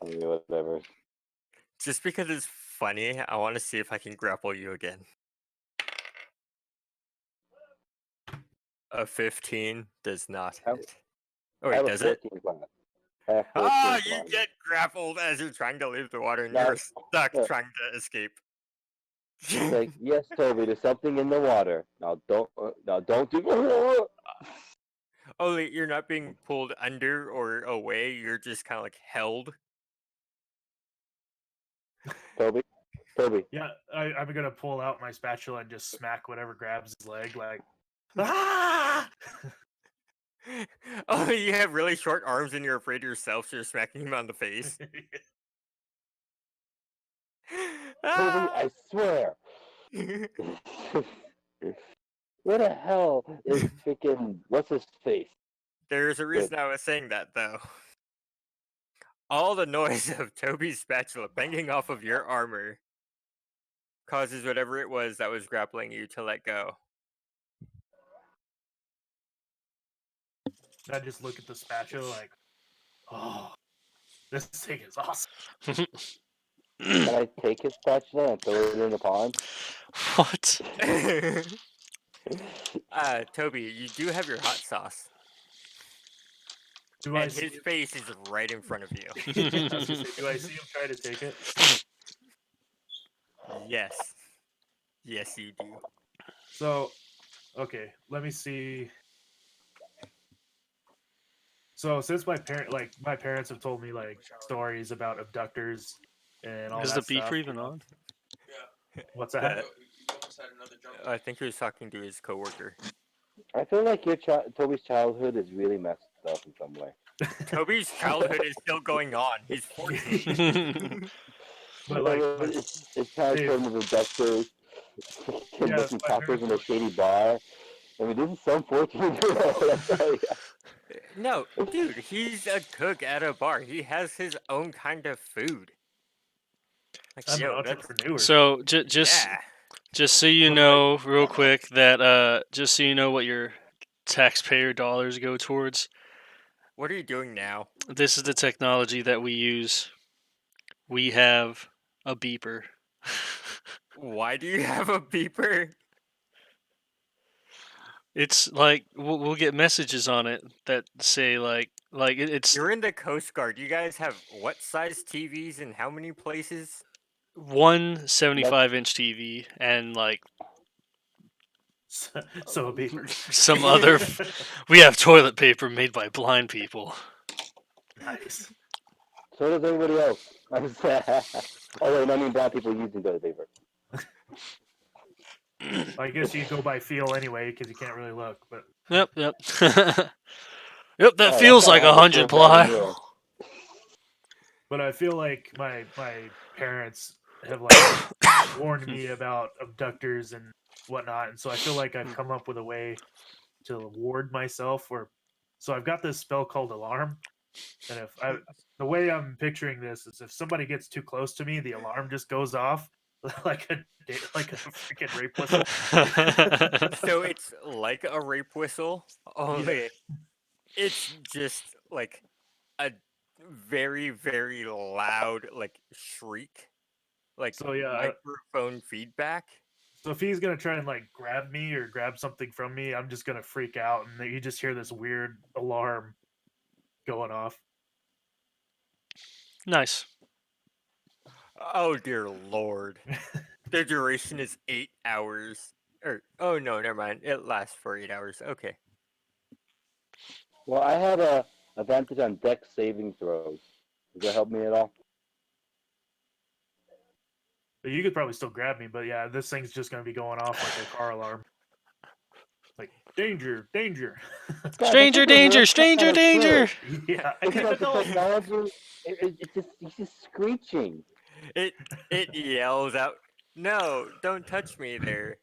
I mean, whatever. Just because it's funny, I want to see if I can grapple you again. A 15 does not I- hit. Oh I wait, have a does it? 14 class. I have 14 Ah, you class. get grappled as you're trying to leave the water and Now- you're stuck trying to escape. It's like, yes, Toby, there's something in the water. Now don't do. Only you're not being pulled under or away, you're just kind of like held. Toby. Yeah, I'm gonna pull out my spatula and just smack whatever grabs his leg. Like, ah! Oh, you have really short arms and you're afraid yourself, so you're smacking him on the face. Toby, Ah! I swear. Where the hell is freaking what's his face? There's a reason I was saying that, though. All the noise of Toby's spatula banging off of your armor causes whatever it was that was grappling you to let go. I just look at the spatula like, oh, this thing is awesome. Can I take his spatula and throw it in the pond? What? Toby, you do have your hot sauce. Do I And see his face is right in front of you. I was gonna say, do I see him try to take it? Yes. Yes, you do. So, okay, let me see. So, since my parents have told me like stories about abductors and all Is that the beeper stuff. even on? What's that? I think he was talking to his coworker. I feel like Toby's childhood is really messed up in some way. Toby's childhood is still going on. He's 14. But like, It's kind Dave- of from the abductors, Yeah, making my tacos in a parents- shady bar. I mean, this is some 14-year-old. No, dude, he's a cook at a bar. He has his own kind of food. Like, I'm an yo, that's entrepreneur. So yeah. just so you But, like- know, real quick, that just so you know what your taxpayer dollars go towards. What are you doing now? This is the technology that we use. We have a beeper. Why do you have a beeper? It's like we'll get messages on it that say it's You're in the Coast Guard. You guys have what size TVs in how many places? one 75-inch TV and like so a beeper. some other. We have toilet paper made by blind people. Nice. So does everybody else. Oh wait, I mean brown people using toilet paper. I guess you go by feel anyway because you can't really look. But Yep. Yep, that Oh, feels that's like not how 100 it feels down ply. here. I feel like my parents have like warned me about abductors and whatnot, and so I feel like I've come up with a way to ward myself. Or so I've got this spell called Alarm, and if I the way I'm picturing this is if somebody gets too close to me, the alarm just goes off like a freaking rape whistle. So it's like a rape whistle, only it's just like a very, very loud like shriek, like So yeah, microphone feedback. so if he's gonna try and like grab me or grab something from me, I'm just gonna freak out, and you just hear this weird alarm going off. Nice. Oh dear lord. The duration is 8 hours. Or oh no, never mind. It lasts for 8 hours. Okay. Well, I have a advantage on dex saving throws. Does that help me at all? But you could probably still grab me, but yeah, this thing's just gonna be going off like a car alarm. Like danger, danger. God, Stranger danger! Stranger danger! Yeah, I It's can't like the know. technology. It's just screeching. It yells out, "No, don't touch me there."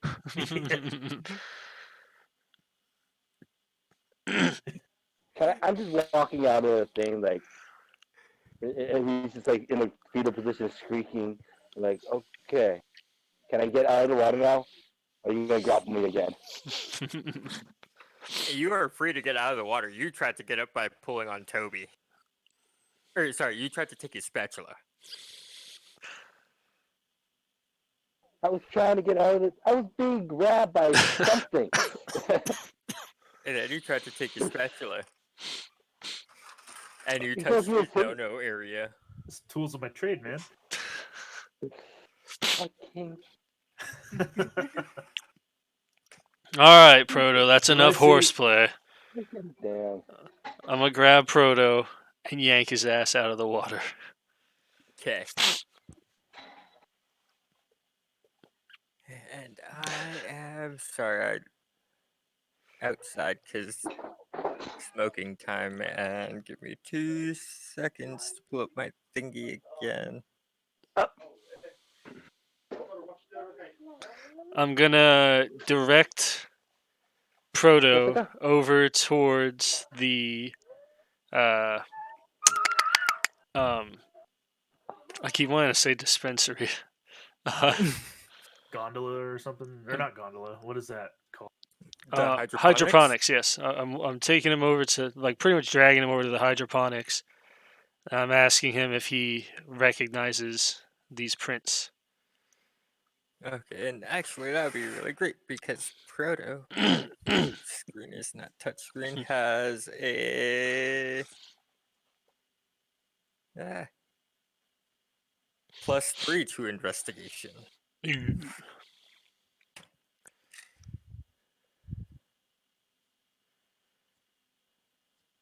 I'm just walking out of the thing like, and he's just like in a fetal position, shrieking. Like, okay, can I get out of the water now? Or are you gonna grapple me again? You are free to get out of the water. You tried to get up by pulling on Toby. Or sorry, you tried to take his spatula. I was trying to get out of it. I was being grabbed by something. And then you tried to take his spatula. And you Because touched you were his putting- no-no area. It's tools of my trade, man. Fucking All right, Proto. That's Do I enough see- horseplay. damn. I'm gonna grab Proto and yank his ass out of the water. Okay. And I am sorry, outside because smoking time, and give me 2 seconds to pull up my thingy again. I'm gonna direct Proto over towards the I keep wanting to say dispensary. Gondola or something, or not gondola. What is that called? The hydroponics, yes. I'm taking him over to like pretty much dragging him over to the hydroponics. I'm asking him if he recognizes these prints. Okay, and actually that would be really great because Proto screen is not touchscreen, has a +3 to investigation.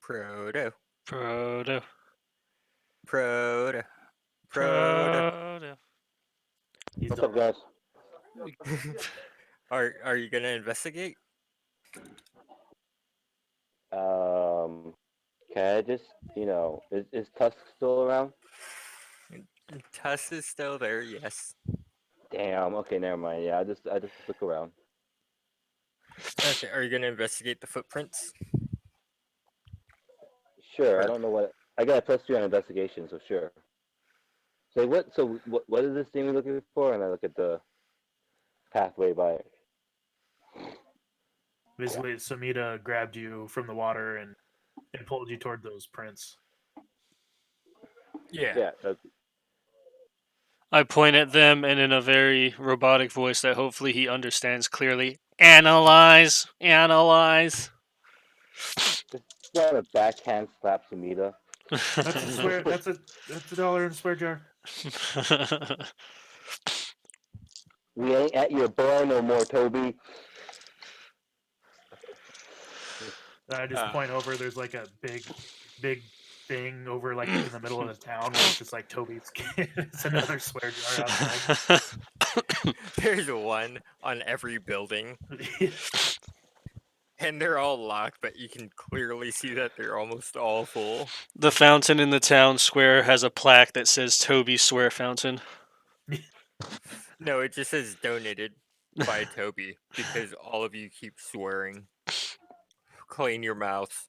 Proto. Proto. Proto. Proto. Proto. He's What's done. up, guys? Are you gonna investigate? Can I just, is Tusk still around? Tuss is still there, yes. Damn. Okay, never mind. Yeah, I just look around. Okay, are you gonna investigate the footprints? Sure. I Or don't know what I got a +3 on investigation, so sure. So what? So what is this thing we're looking for? And I look at the pathway by it. Basically, Samita grabbed you from the water and pulled you toward those prints. yeah. Yeah. That's, I point at them and in a very robotic voice that hopefully he understands clearly. Analyze, analyze. just got a backhand slap Samita. That's a swear. That's a $1 in a swear jar. We ain't at your bar no more, Toby. And I just Uh, point over. There's like a big thing over like in the middle of the town where it's just like Toby's. It's another swear jar outside. there's one on every building, and they're all locked, but you can clearly see that they're almost all full. The fountain in the town square has a plaque that says Toby Swear Fountain. No, it just says donated by Toby because all of you keep swearing. Clean your mouths.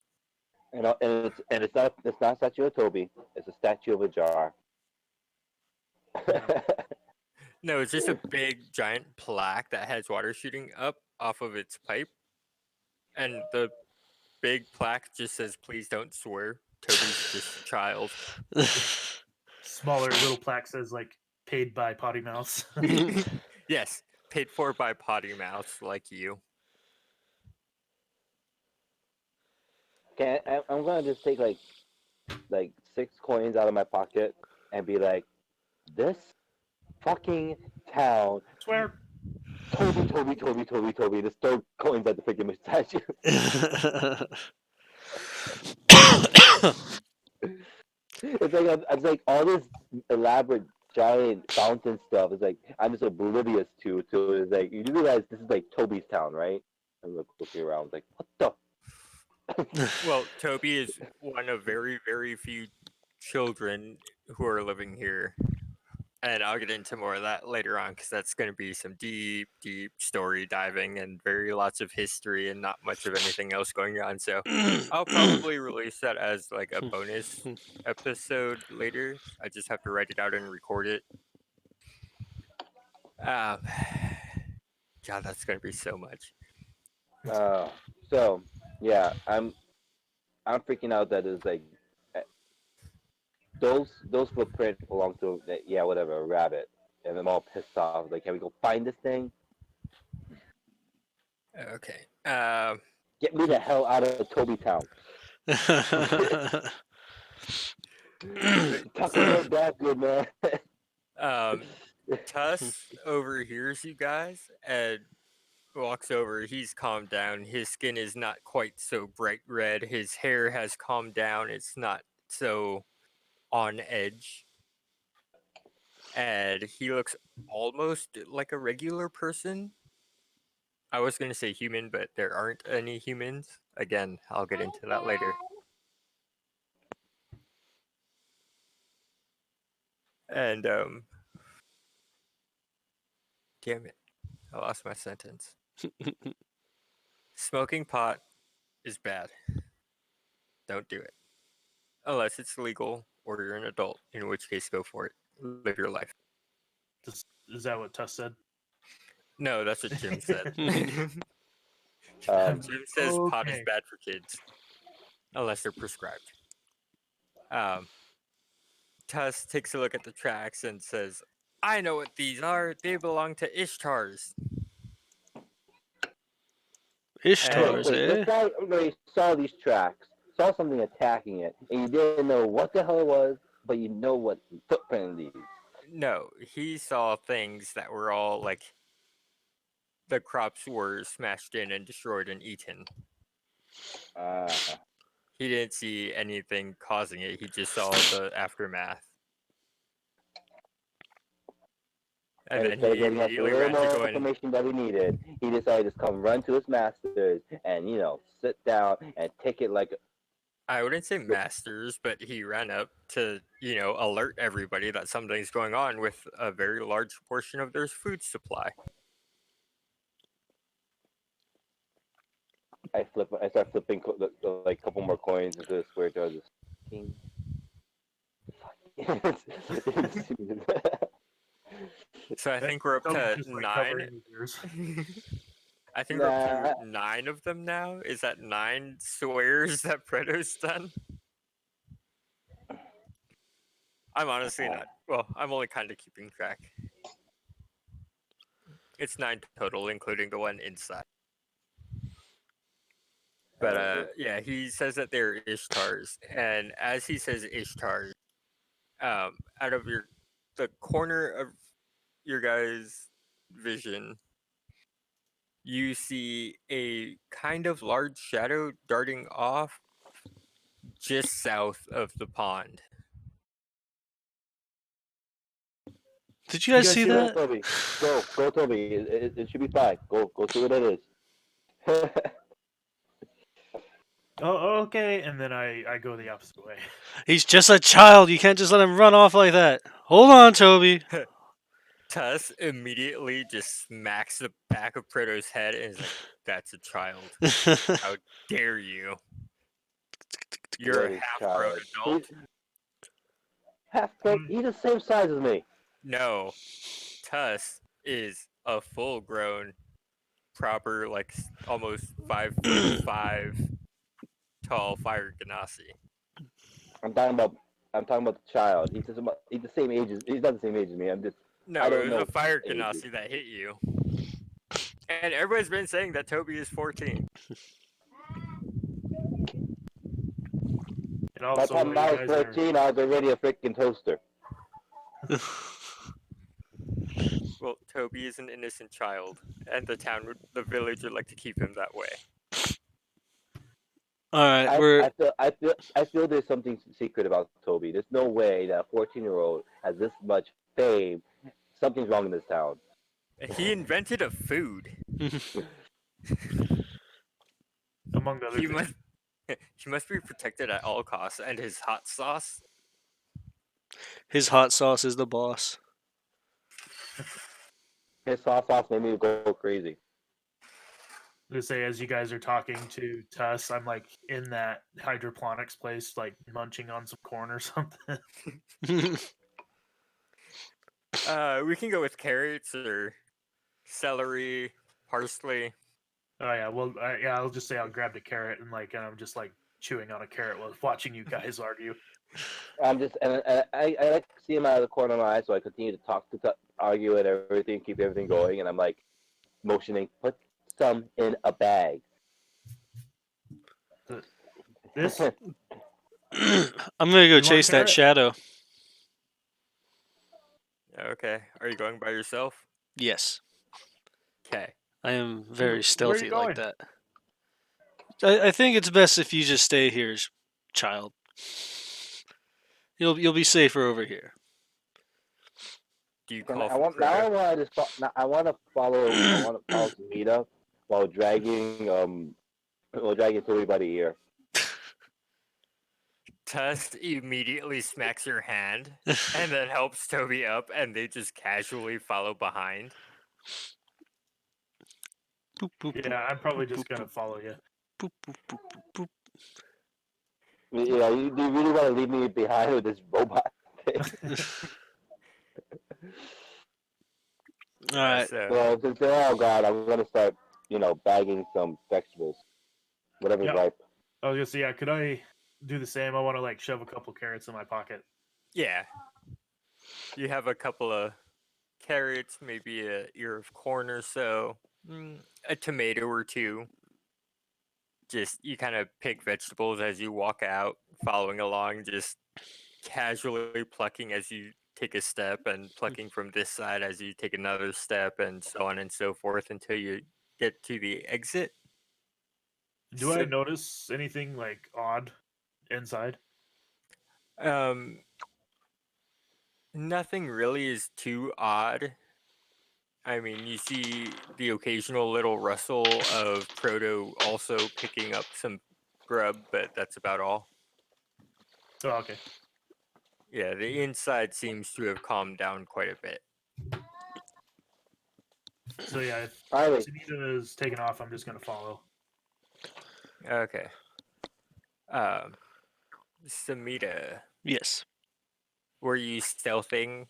It's not a statue of Toby. It's a statue of a jar. No, it's just a big giant plaque that has water shooting up off of its pipe. And the big plaque just says, please don't swear. Toby's just a child. Smaller little plaque says like paid by potty mouths. Yes, paid for by potty mouths like you. Okay, I'm gonna just take like 6 coins out of my pocket and be like, this fucking town, Swear. Toby. Just throw coins at the freaking statue. It's like all this elaborate giant fountain stuff. It's like I'm just oblivious to. So it's like you do realize this is like Toby's town, right? I'm looking around, like what the. Well, Toby is one of very, very few children who are living here. And I'll get into more of that later on because that's going to be some deep, deep story diving and very lots of history and not much of anything else going on. So I'll probably release that as like a bonus episode later. I just have to write it out and record it. Um, God, that's going to be so much. So yeah, I'm freaking out that it's like eh, those footprints belong to yeah, whatever, a rabbit, and I'm all pissed off. Like, can we go find this thing? Okay. Get me the hell out of Toby Town. Tucker wrote that good, man. Tuss overhears you guys and walks over. He's calmed down. His skin is not quite so bright red. His hair has calmed down. It's not so on edge. And he looks almost like a regular person. I was going to say human, but there aren't any humans. Again, I'll get into that later. And, damn it. I lost my sentence. Smoking pot is bad. Don't do it. Unless it's legal or you're an adult, in which case go for it. Live your life. Is that what Tuss said? No, that's what Jim said. Jim says pot is Okay. bad for kids. Unless they're prescribed. Tuss takes a look at the tracks and says, I know what these are. They belong to Ishtars. Ishtars, Wait, this eh? guy already saw these tracks, saw something attacking it, and you didn't know what the hell it was, but you know what footprint of these. No, he saw things that were all like the crops were smashed in and destroyed and eaten. He didn't see anything causing it. He just saw the aftermath. And then instead he of getting us a immediately little ran to more go and information that he needed, he decided to just come run to his masters and, sit down and take it like. I wouldn't say masters, but he ran up to, alert everybody that something's going on with a very large portion of their food supply. I start flipping like a couple more coins into the square jar. Just king. So I think we're up Toby's to just like 9. covering his ears. I think we're up to Nah, 9 of them now. Is that 9 swears that Predo's done? I'm honestly not. Well, I'm only kind of keeping track. It's 9 total, including the one inside. But yeah, he says that they're Ishtars, and as he says Ishtars, out of the corner of your guys' vision, you see a kind of large shadow darting off just south of the pond. Did you guys see see go, that? Toby. Go, Toby. It should be fine. Go see what it is. Oh, okay. And then I go the opposite way. He's just a child. You can't just let him run off like that. Hold on, Toby. Tuss immediately just smacks the back of Proto's head and is like, "That's a child. How dare you? You're What a is half-grown child? adult." He's the same size as me. No, Tuss is a full-grown, proper, like almost 5'5" tall fire ganassi. I'm talking about. I'm talking about the child. He's the same age as. He's not the same age as me. No, I it don't was a know fire ages. ganassi that hit you. And everybody's been saying that Toby is 14. And By the also, time while you I was guys are 14, I was already a freaking toaster. Well, Toby is an innocent child, and the village would like to keep him that way. All right, I, we're I feel I feel there's something secret about Toby. There's no way that a 14-year-old has this much fame. Something's wrong in this town. He invented a food. among other He things. must he must be protected at all costs, and his hot sauce. his hot sauce is the boss. His sauce made me go crazy. To say, as you guys are talking to Tuss, I'm like in that hydroponics place, like munching on some corn or something. We can go with carrots or celery, parsley. Oh yeah, well, yeah, I'll just say I'll grab the carrot and I'm just like chewing on a carrot while watching you guys argue. And I like to see him out of the corner of my eye, so I continue to argue and everything, keep everything going, and I'm like motioning, put some in a bag. This I'm gonna go You want chase that carrot? shadow. Okay, are you going by yourself? Yes, Okay. I am Where very are stealthy you like going? that. I think it's best if you just stay here, child. You'll be safer over here. Do you And call for Proto? I want to follow Samita while dragging Toby by the ear. Tusk immediately smacks your hand and then helps Toby up, and they just casually follow behind. Boop, boop, boop, Yeah, I'm probably boop, just boop, gonna follow you. boop, boop, boop, boop, Yeah, do you really want to leave me behind with this robot thing? boop. All Yeah, right. so Well, since they're all gone, I'm gonna start, bagging some vegetables, whatever's Yeah, ripe. I was gonna say, yeah, could I do the same? I want to like shove a couple carrots in my pocket. yeah, you have a couple of carrots, maybe a ear of corn or so, a tomato or two. Just you kind of pick vegetables as you walk out, following along, just casually plucking as you take a step and plucking from this side as you take another step and so on and so forth until you get to the exit. Do I So, notice anything like odd inside? um, nothing really is too odd. I mean, you see the occasional little rustle of Proto also picking up some grub, but that's about all. Oh, okay. Yeah, the inside seems to have calmed down quite a bit. So yeah, if Alright, Sunita is taken off, I'm just gonna follow. Okay. Um, Samita, Yes, were you stealthing?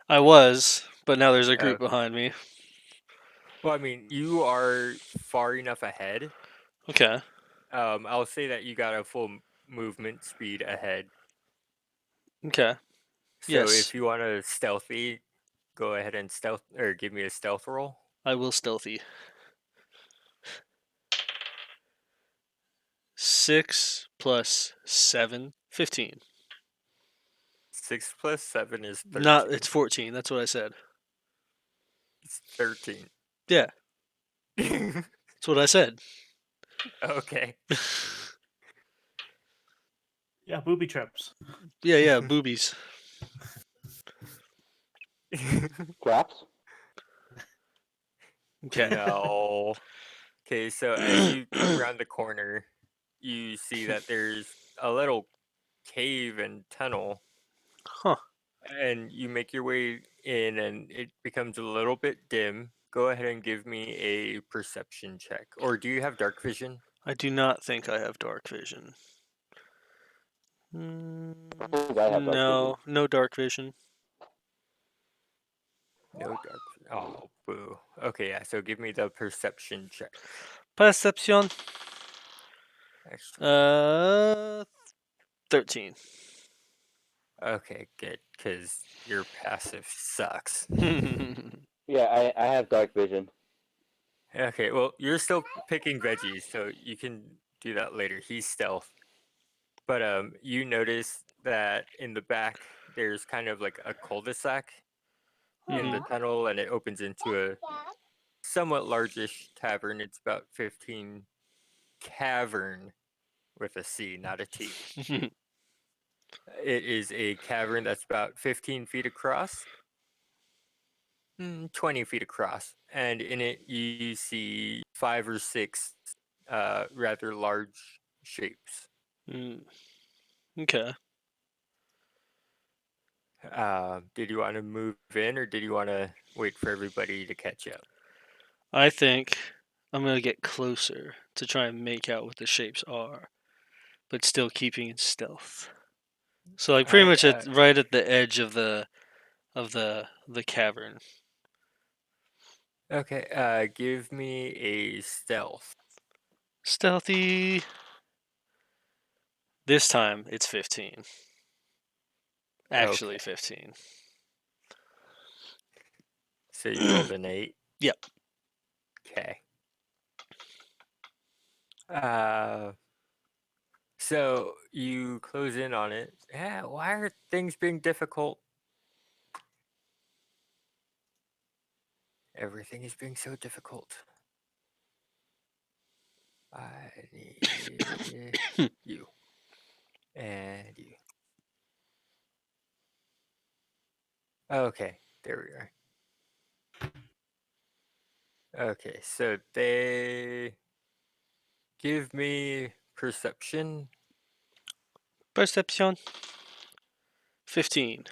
I was, but now there's a group Okay. behind me. Well, I mean, you are far enough ahead. Okay. I'll say that you got a full movement speed ahead. Okay. So Yes, if you want to stealthy, go ahead and stealth or give me a stealth roll. I will stealthy. 6 plus 7, 15. 6 plus 7 is Not, it's 13. 14. That's what I said. It's 13. Yeah, that's what I said. Okay. Yeah, booby traps. Yeah, boobies. Craps? Okay. No. Okay, so as you come around the corner, you see that there's a little cave and tunnel, Huh. and you make your way in, and it becomes a little bit dim. Go ahead and give me a perception check. Or do you have dark vision? I do not think I have dark vision. I think I have dark vision. No dark vision. No dark. Oh, boo. Okay, yeah. So give me the perception check. Perception. Extra. 13. Okay, good. Because your passive sucks. Yeah, I have dark vision. Okay, well, you're still picking veggies, so you can do that later. He's stealth. But you notice that in the back there's kind of like a cul-de-sac in the Mhm. tunnel, and it opens into a somewhat largish tavern. It's about 15 cavern with a C, not a T. It is a cavern that's about 15 feet across, 20 feet across, and in it you see 5 or 6 rather large shapes. Mm. Okay. Did you want to move in, or did you want to wait for everybody to catch up? I think I'm gonna get closer to try and make out what the shapes are, but still keeping in stealth. So like All pretty right. much right at the edge of the cavern. Okay. Give me a stealth. Stealthy. This time it's 15. Actually Okay. 15. So you rolled an 8. Yep. Okay. Uh, so you close in on it. Yeah. Why are things being difficult? Everything is being so difficult. I need you and you. Okay. There we are. Okay. So they give me perception. Perception. 15.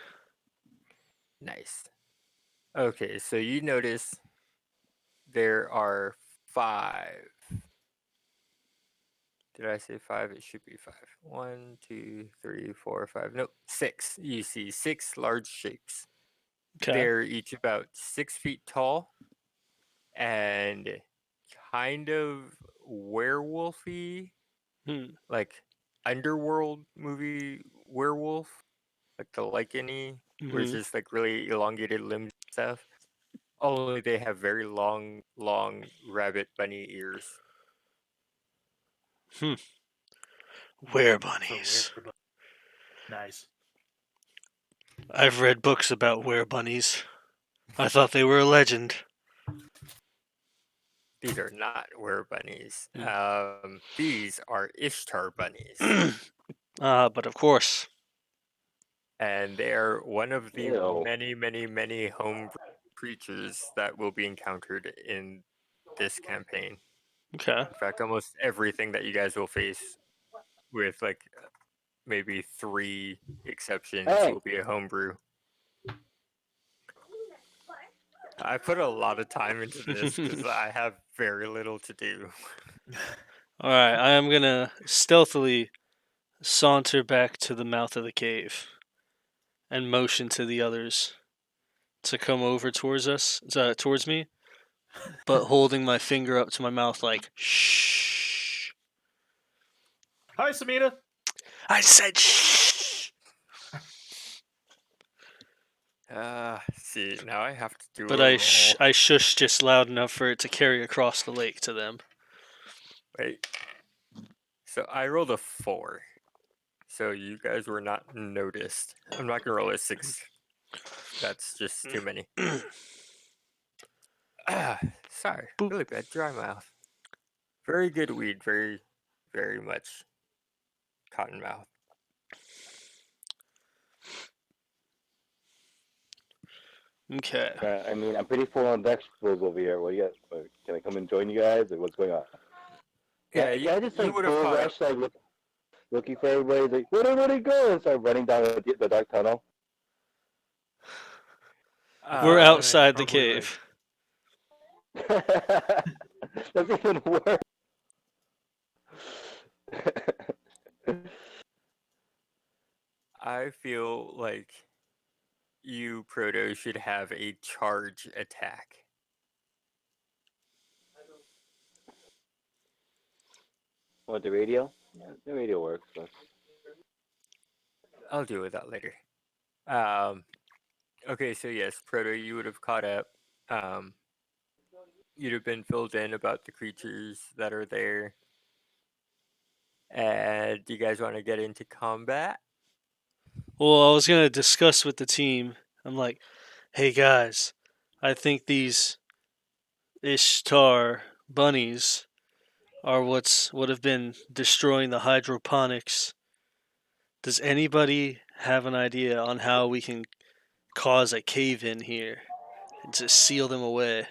Nice. Okay, so you notice there are 5. Did I say 5? It should be 5. 1, 2, 3, 4, 5. Nope, 6. You see 6 large shapes. Okay. They're each about 6 feet tall and kind of werewolfy, Hmm. like underworld movie werewolf, like the licheny, where it's Mhm. just like really elongated limbs and stuff. Only they have very long rabbit bunny ears. Hmm. Were So bunnies. weird, but nice. I've read books about were bunnies. I thought they were a legend. These are not were bunnies. Mm. These are Ishtar bunnies, But of course. and they are one of the Ew. many home creatures that will be encountered in this campaign. Okay. In fact, almost everything that you guys will face, with like maybe 3 exceptions, Hey, will be a homebrew. I put a lot of time into this because I have very little to do. All right, I am gonna stealthily saunter back to the mouth of the cave and motion to the others to come over towards me, but holding my finger up to my mouth like shh. Hi, Samita. I said shh. See, now I have to do But a roll. I shush just loud enough for it to carry across the lake to them. Wait. So I rolled a 4. So you guys were not noticed. I'm not gonna roll a 6. That's just too many. Sorry. Boop. Really bad dry mouth. Very good weed. Very, very much cotton mouth. Okay. I mean, I'm pretty full on vegetables over here. What do you got? Can I come and join you guys, or what's going on? Yeah, Can I just you like would have full caught up. rush, like looking for everybody? Like, where did it go? And start running down the dark tunnel. We're Uh, outside the Probably, like, cave. That's even worse. I feel like you, Proto, should have a charge attack. What, the radio? Yeah, the radio works. But... I'll deal with that later. Okay, so yes, Proto, you would have caught up. Um, you'd have been filled in about the creatures that are there. And do you guys want to get into combat? Well, I was gonna discuss with the team. I'm like, hey guys, I think these Ishtar bunnies are what have been destroying the hydroponics. Does anybody have an idea on how we can cause a cave in here and just seal them away?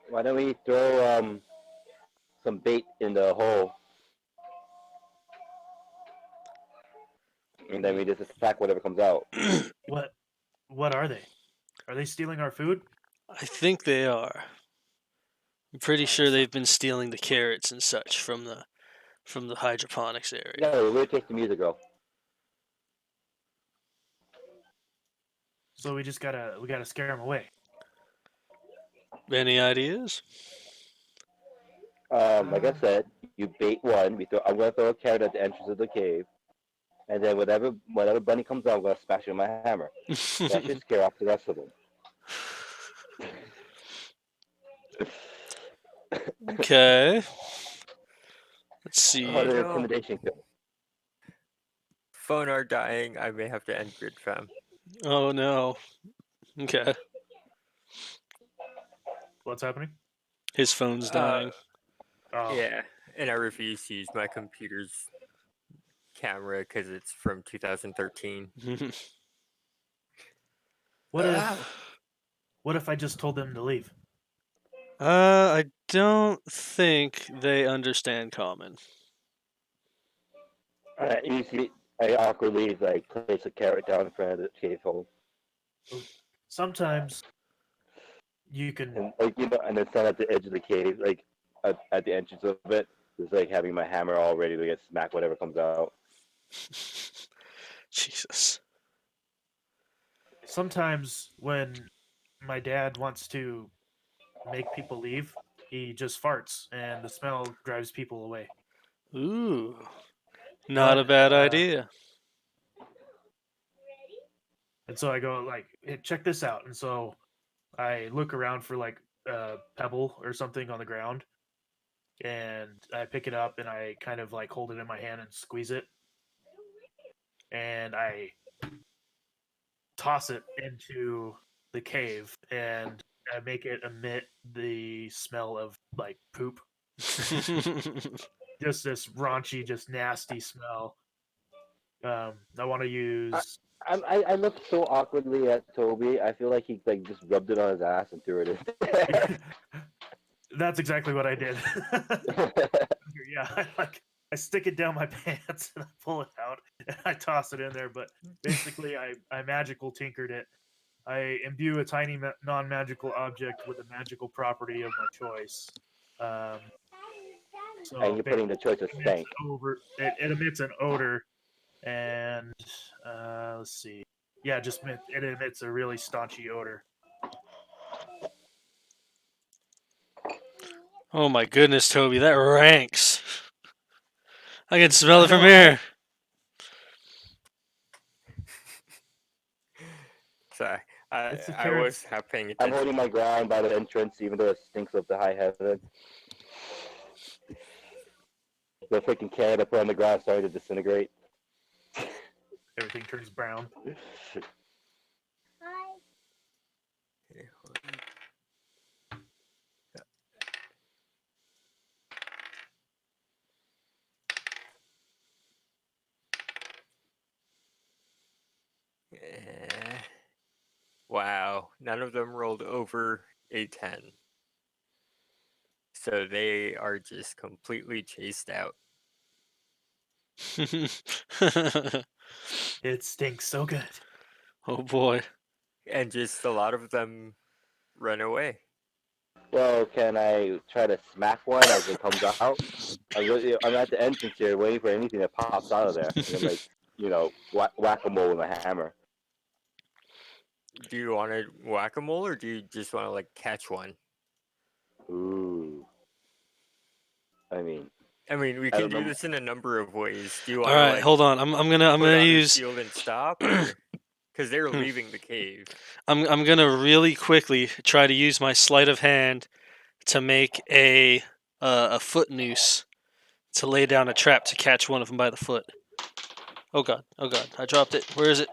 Why don't we throw some bait in the hole, and then we just attack whatever comes out? what are they? Are they stealing our food? I think they are. I'm pretty sure so- they've been stealing the carrots and such from the hydroponics area. Yeah, we'll take the music, girl. So we gotta scare them away. Any ideas? Like I said, you bait one. I'm gonna throw a carrot at the entrance of the cave, and then whatever bunny comes out, I'm gonna smash it with my hammer. That should scare off the rest of them. Okay. Let's see. Harder No. intimidation kill. Phone are dying. I may have to end grid fam. Oh no. Okay. What's happening? His phone's dying. Oh, Yeah, and I refuse to use my computer's camera because it's from 2013. what if I just told them to leave? I don't think they understand common. You see, I awkwardly like place a carrot down in front of the cave hole, Sometimes you can. and and then stand at the edge of the cave, like at the entrance of it, just like having my hammer all ready to get smack whatever comes out. Jesus. Sometimes when my dad wants to make people leave, he just farts, and the smell drives people away. Ooh. Not a But, bad idea. And so I go like, hey, check this out. And so I look around for like a pebble or something on the ground, and I pick it up and I kind of like hold it in my hand and squeeze it, and I toss it into the cave, and I make it emit the smell of like poop. Just this raunchy, just nasty smell. I want to use. I look so awkwardly at Toby. I feel like he like just rubbed it on his ass and threw it in there. That's exactly what I did. Yeah, I stick it down my pants and I pull it out and I toss it in there. But basically, I magical tinkered it. I imbue a tiny non-magical object with a magical property of my choice. So And you're putting the choice of emits stank. it emits an odor, and let's see. Yeah, it emits a really staunchy odor. Oh my goodness, Toby, that ranks. I can smell I it from know. here. Sorry, I It's the I was carrots. half paying I'm attention. holding my ground by the entrance, even though it stinks up the high heaven. The freaking carrot I put on the ground started to disintegrate. Everything turns brown. Hi. Okay, hold on. Eh, wow, none of them rolled over a 10. So they are just completely chased out. It stinks so good. Oh boy. And just a lot of them run away. Well, can I try to smack one as it comes out? I'm at the entrance here, waiting for anything that pops out of there. And I'm like, whack-a-mole with a hammer. Do you want to whack-a-mole or do you just want to like catch one? Ooh. I mean, We I can don't do know. this in a number of ways. Do you All want to right, like hold on. I'm put gonna on a use shield and stop, or because they're leaving the cave? I'm gonna really quickly try to use my sleight of hand to make a foot noose to lay down a trap to catch one of them by the foot. Oh god, I dropped it. Where is it?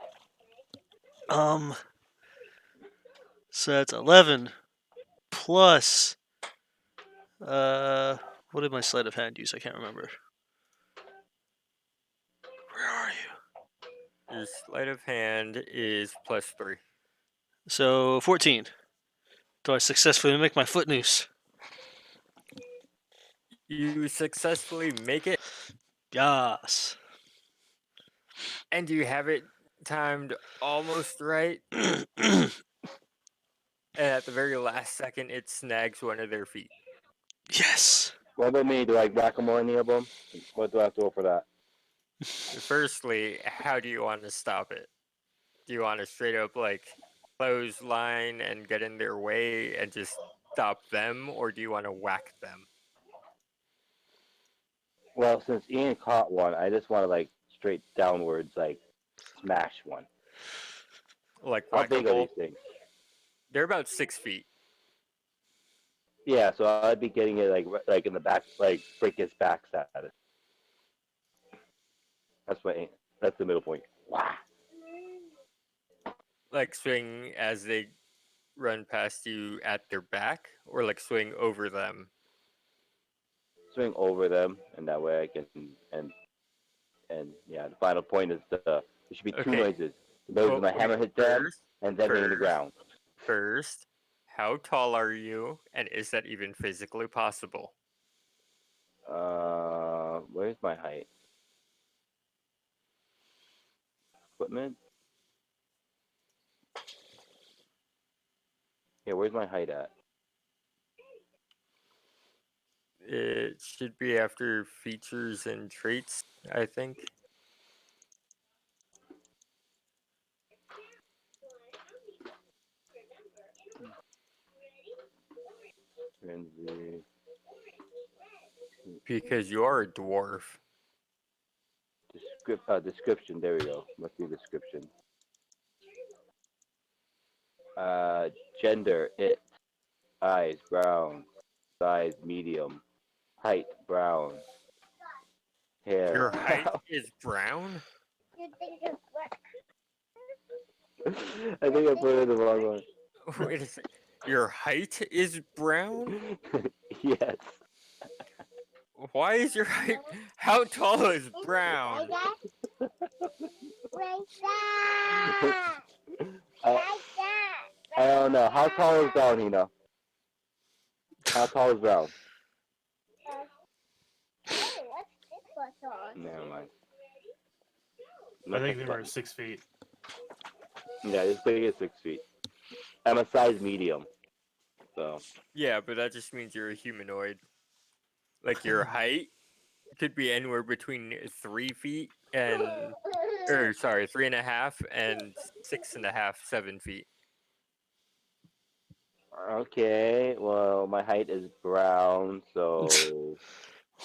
So that's 11 plus what did my sleight of hand use? I can't remember. Where are you? Your sleight of hand is +3. So 14. Do I successfully make my foot noose? You successfully make it, Yes. and you have it timed almost right. And at the very last second, it snags one of their feet. Yes. What about me? Do I whack-a-mole any of them? What do I have to roll for that? Firstly, how do you want to stop it? Do you want to straight up like clothesline and get in their way and just stop them, or do you want to whack them? Well, since Ian caught one, I just want to like straight downwards, like smash one. Like How whack a big are these mole? things? They're about 6 feet. Yeah, so I'd be getting it like in the back, like break his back status. That's my aim. That's the middle point. Wow. Like swing as they run past you at their back, or like swing over them. Swing over them, and that way I can and yeah. The final point is there should be two Okay. noises. The noise Oh, when my wait. hammer hits them, First, and then hitting the first, ground. first. How tall are you, and is that even physically possible? Where's my height? Equipment. Yeah, where's my height at? It should be after features and traits, I think. Frenzy. Because you are a dwarf. Description. There we go. Must be description. Gender, it. Eyes, brown. Size, medium. Height, brown. Hair, Your height brown. is brown? You think it's what? I think I put it in the wrong one. Wait a sec. Your height is brown? Yes. Why is your height? How tall is Like brown? that? Like that? I, Like that? I don't know. How tall is brown, Hina? How tall is brown? Hey, what's this one on? Never mind. I think they were 6 feet. Yeah, this big is 6 feet. I'm a size medium. So Yeah, but that just means you're a humanoid. Like your height could be anywhere between 3 feet and, or sorry, 3.5 and 6.5, 7 feet. Okay, well, my height is brown, so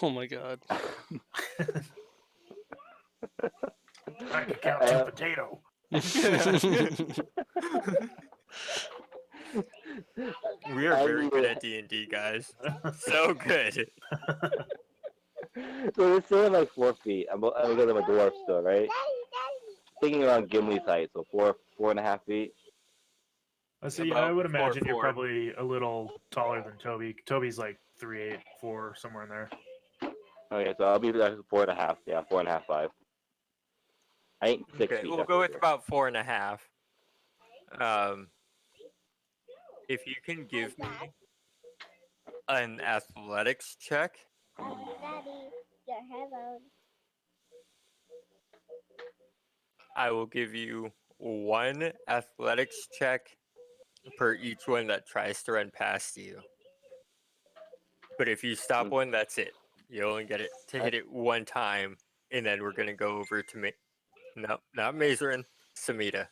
Oh my god. I can count to potato. We are I very need good a- at D&D, guys. So good. so it's saying like 4 feet. I'm because I'm a dwarf still, right? Thinking around Gimli's height, so 4.5 feet. Let's see. I About would 4 imagine you're 4. probably a little taller than Toby. Toby's like 3'8", 4, somewhere in there. Okay, so I'll be like 4.5. Yeah, 4.5, 5. I ain't 6 Okay, feet. we'll That's go for with sure. about 4.5. Um, if you can give me an athletics check, Daddy, your headphones. I will give you 1 athletics check per each one that tries to run past you. But if you stop one, that's it. You only get it to hit it 1 time, and then we're gonna go over to me. No, not Mazerin, Samita.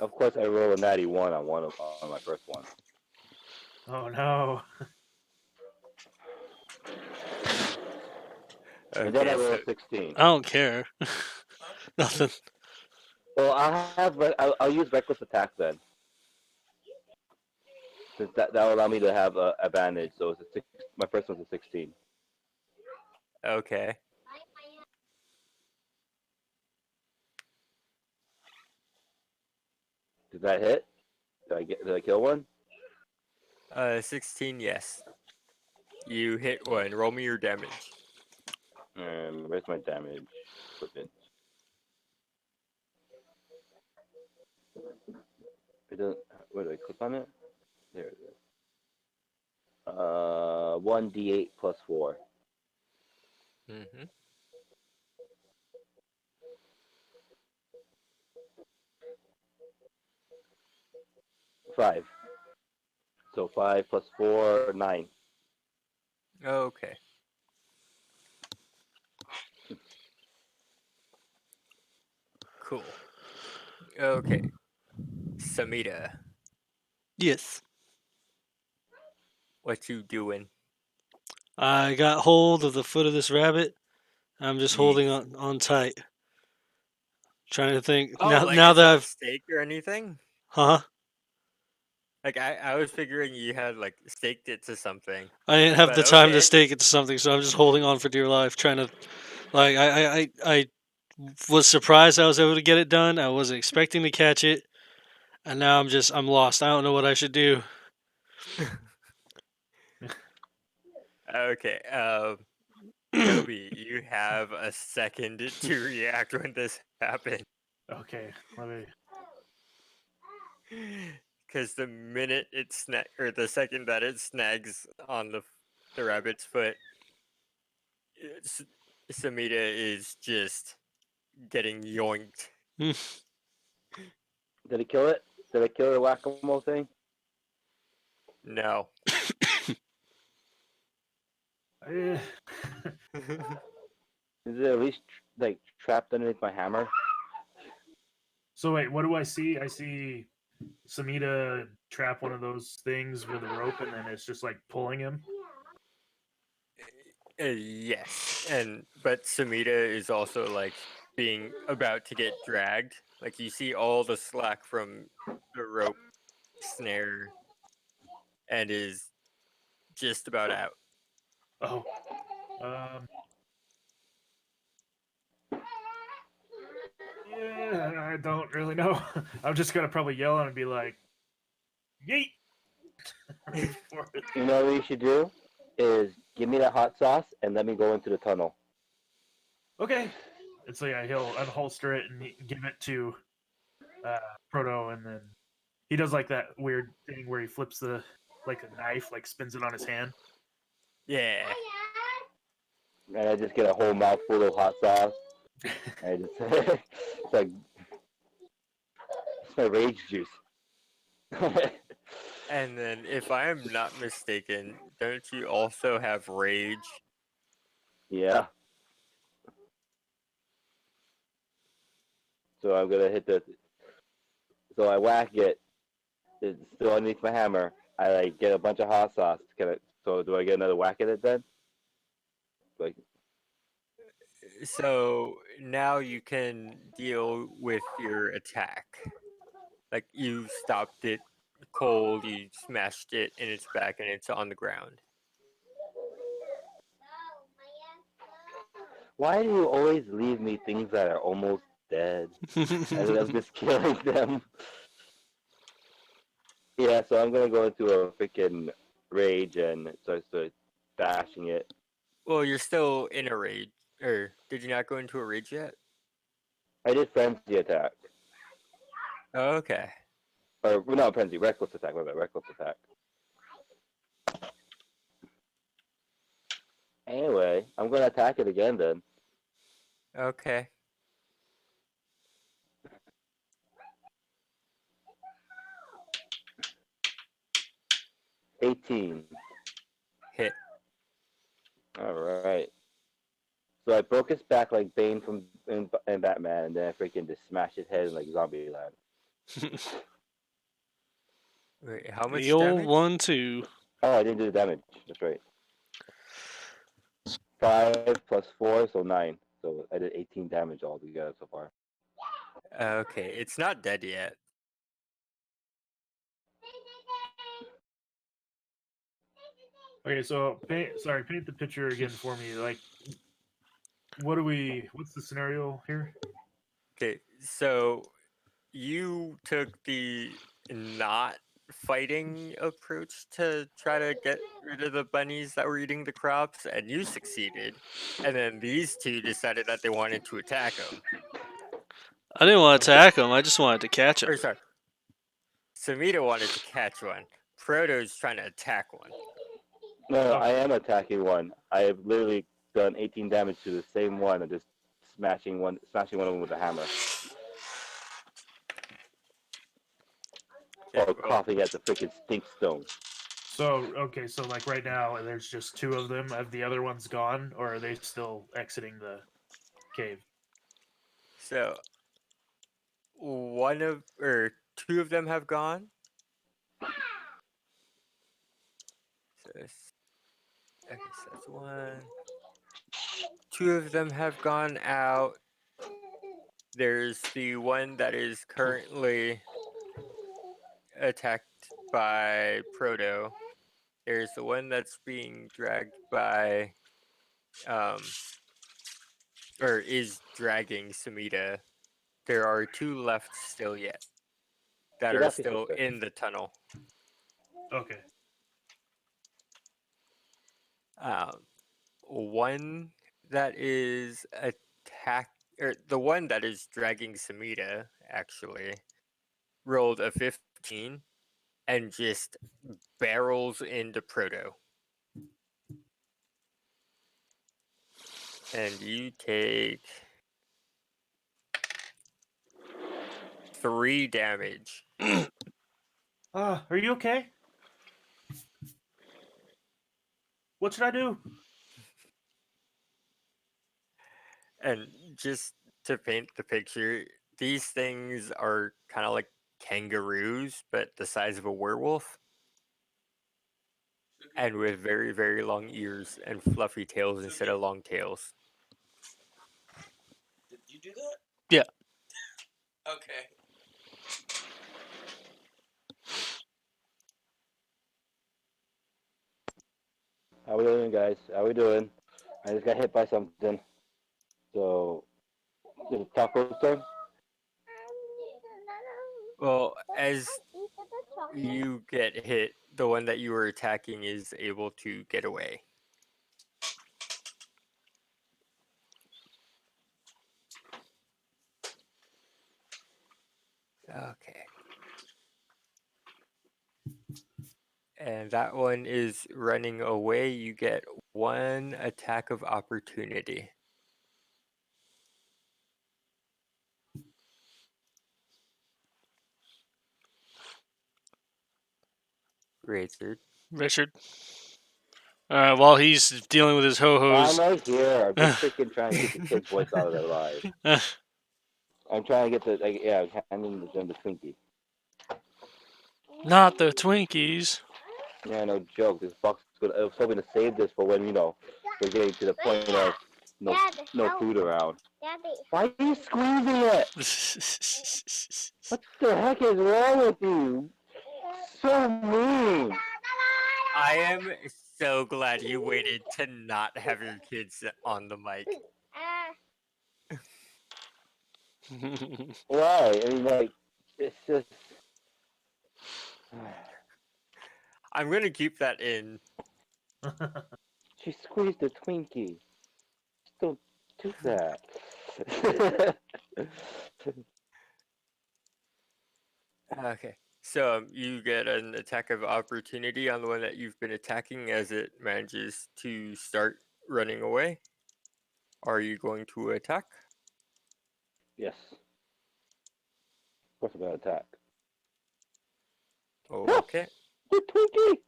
Of course, I roll a natty 1 on my first one. Oh no. And then I Okay, roll so a 16. I don't care. Nothing. Well, I'll use reckless attack then, since that will allow me to have a advantage. So it's a six. My first one's a 16. okay. Did that hit? Did I kill one? 16, yes. You hit 1. Roll me your damage. Where's my damage equipment? It doesn't. Where do I click on it? There it is. 1d8 plus 4. Mm-hmm. 5. So 5 plus 4, 9. Okay. Cool. Okay. Samita, Yes. what you doing? I got hold of the foot of this rabbit. I'm just holding Yes. on tight. Trying to think Oh, like now it's that not I've staked or anything? huh? Like I was figuring you had like staked it to something. I didn't have But the time to okay. stake it to something, so I'm just holding on for dear life, trying to like I was surprised I was able to get it done. I wasn't expecting to catch it, and now I'm lost. I don't know what I should do. Okay. Toby, you have a second to react when this happens. Okay, let me. Because the minute it or the second that it snags on the rabbit's foot, Samita is just getting yoinked. Did it kill it? Did I kill the whack-a-mole thing? No. Eh. Is it at least like trapped underneath my hammer? So wait, what do I see? I see Samita trap one of those things with a rope, and then it's just like pulling him. Yes, but Samita is also like being about to get dragged. Like you see all the slack from the rope snare, and is just about out. Oh, um, yeah, I don't really know. I'm just gonna probably yell and be like, "Yeet!" Right for it. You know what you should do? Is give me that hot sauce and let me go into the tunnel. Okay. And so yeah, he'll unholster it and give it to Proto, and then he does like that weird thing where he flips the like a knife, like spins it on his hand. Yeah. And I just get a whole mouthful of hot sauce. I just it's like it's my rage juice. And then, if I am not mistaken, don't you also have rage? Yeah. So I'm gonna hit the. So I whack it. It's still underneath my hammer. I like get a bunch of hot sauce. So do I get another whack at it then? Like, So now you can deal with your attack. Like you stopped it cold, you smashed it in its back, and it's on the ground. why do you always leave me things that are almost dead? And then I'm just killing them. Yeah, so I'm gonna go into a freaking rage and start bashing it. Well, you're still in a rage. Or did you not go into a rage yet? I did frenzy attack. Okay. Or not frenzy, reckless attack. My bad, reckless attack. Anyway, I'm gonna attack it again then. Okay. $18. Hit. All right. So I broke his back like Bane from in Batman, and then I freaking just smashed his head in like Zombie Land. Wait, how much The old damage? 1-2. Oh, I didn't do the damage. That's right. 5 + 4, so 9. So I did 18 damage altogether so far. Okay, it's not dead yet. Okay, so paint the picture again for me. Like, what's the scenario here? Okay, so you took the not fighting approach to try to get rid of the bunnies that were eating the crops, and you succeeded. And then these two decided that they wanted to attack him. I didn't want to attack him. I just wanted to catch him. Or sorry, Samita wanted to catch one. Proto's trying to attack one. No, I Okay. am attacking one. I have literally done 18 damage to the same one and just smashing one of them with a hammer. Okay, Or well, coughing at the freaking stink stone. So like right now, there's just two of them. Have the other ones gone, or are they still exiting the cave? so two of them have gone. Okay, so that's one. Two of them have gone out. There's the one that is currently attacked by Proto. There's the one that's being dragged by, or is dragging Samita. There are two left still yet that Yeah, are that piece of still shit. in the tunnel. Okay. Um, one that is or the one that is dragging Samita actually rolled a 15 and just barrels into Proto. And you take 3 damage. Are you okay? What should I do? And just to paint the picture, these things are kind of like kangaroos, but the size of a werewolf, and with very, very long ears and fluffy tails instead of long tails. Did you do that? Yeah. Okay. How we doing, guys? How we doing? I just got hit by something. So, is it Taco's turn? Well, as you get hit, the one that you were attacking is able to get away. Okay. And that one is running away. You get 1 attack of opportunity. Richard. Richard. All right, while he's dealing with his I'm ho-hos. right here. I'm just freaking trying to get the kid's voice out of their lives. I'm trying to get the handing them the Twinkie. Not the Twinkies. Yeah, no joke. This box is good. I was hoping to save this for when we're getting to the point of no food around. Daddy. Why are you squeezing it? What the heck is wrong with you? So mean. I am so glad you waited to not have your kids on the mic. Why? I mean, like, it's just. I'm gonna keep that in. She squeezed a Twinkie. Just don't do that. Okay. So you get an attack of opportunity on the one that you've been attacking as it manages to start running away. Are you going to attack? Yes. Of course I'm gonna attack. Okay. The Twinkie!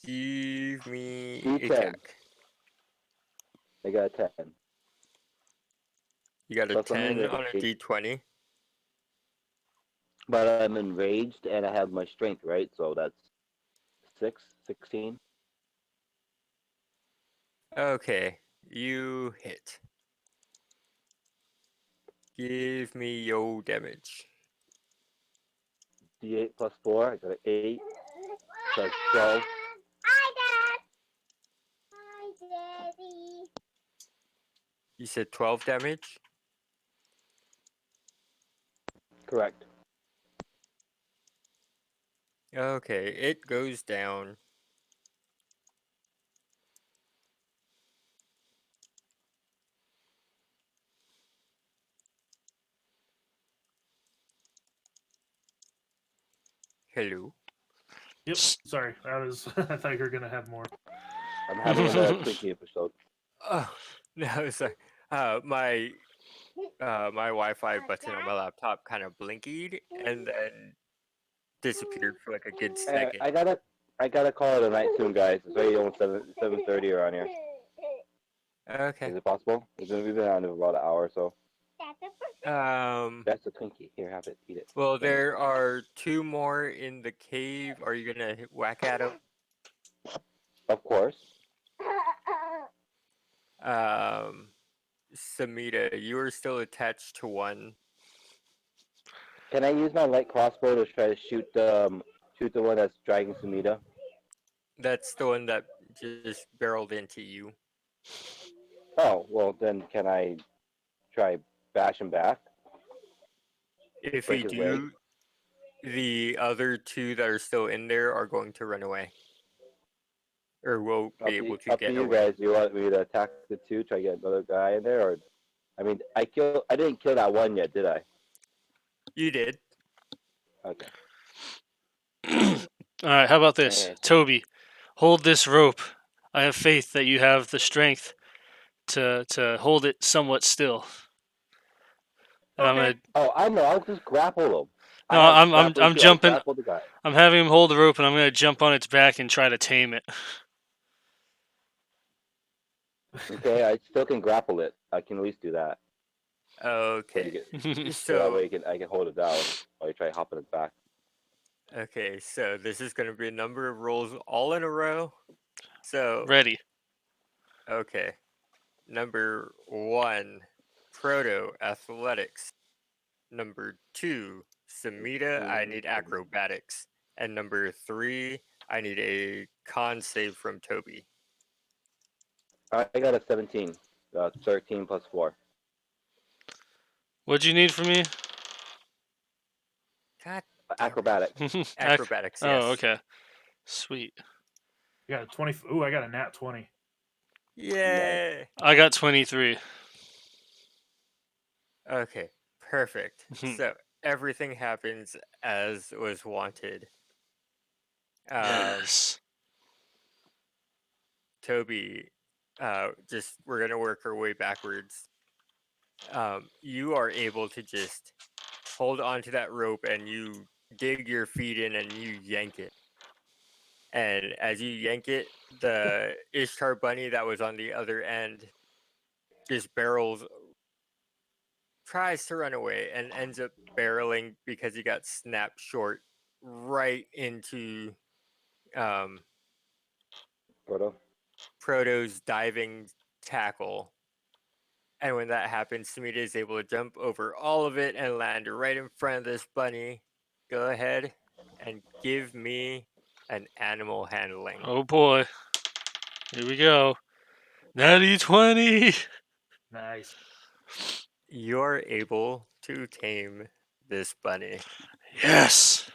Give me a D10. attack. I got a 10. You got a Plus I'm 10 on a enraged. d20. But I'm enraged and I have my strength, right? So that's 16. Okay. You hit. Give me your damage. D8 plus 4. I got an 8. So that's 12. Hi, Dad. Hi, Daddy. You said 12 damage? Correct. Okay, it goes down. Hello. Yep. Sorry, I was. I thought you were gonna have more. I'm having another Twinkie episode. Oh, no, sorry. My Wi-Fi button on my laptop kind of blinkied and then disappeared for like a good second. I gotta call it a night soon, guys. It's already almost 7:30 around here. Okay. Is it possible? We've been on for about an hour or so. Um. That's a Twinkie. Here, have it. Eat it. Well, there are 2 more in the cave. Are you gonna whack at them? Of course. Samita, you are still attached to one. Can I use my light crossbow to try to shoot the one that's dragging Sumida? That's the one that just barreled into you. Oh, well then can I try bash him back? If Break you his leg? do, the other 2 that are still in there are going to run away. Or will be able to Up to get you away. guys. You want me to attack the 2, try to get another guy in there, or I mean, I didn't kill that one yet, did I? You did. Okay. All right, how about this? Okay. Toby, hold this rope. I have faith that you have the strength to hold it somewhat still. And I'm Okay. gonna Oh, I know. I'll just grapple him. No, I have I'm grappling too. I'll jumping. grapple the guy. I'm having him hold the rope, and I'm gonna jump on its back and try to tame it. Okay, I still can grapple it. I can at least do that. Okay. So that way So I can hold it down while you try hopping its back. okay, so this is going to be a number of rolls all in a row. So Ready. okay, number 1, Proto Athletics. Number 2, Samita, I need acrobatics. And number 3, I need a con save from Toby. I got a 17. 13 plus 4. What'd you need from me? God, Acrobatics. acrobatics, yes. Oh, okay. Sweet. You got a 20. Ooh, I got a nat 20. Yay! I got 23. Okay, perfect. So everything happens as was wanted. Yes. Toby, we're gonna work our way backwards. You are able to just hold onto that rope and you dig your feet in and you yank it. And as you yank it, the Ishtar bunny that was on the other end just tries to run away and ends up barreling because he got snapped short right into um, Proto. Proto's diving tackle. And when that happens, Samita is able to jump over all of it and land right in front of this bunny. Go ahead and give me an animal handling. Oh boy. Here we go. Natty 20. Nice. You're able to tame this bunny. Yes.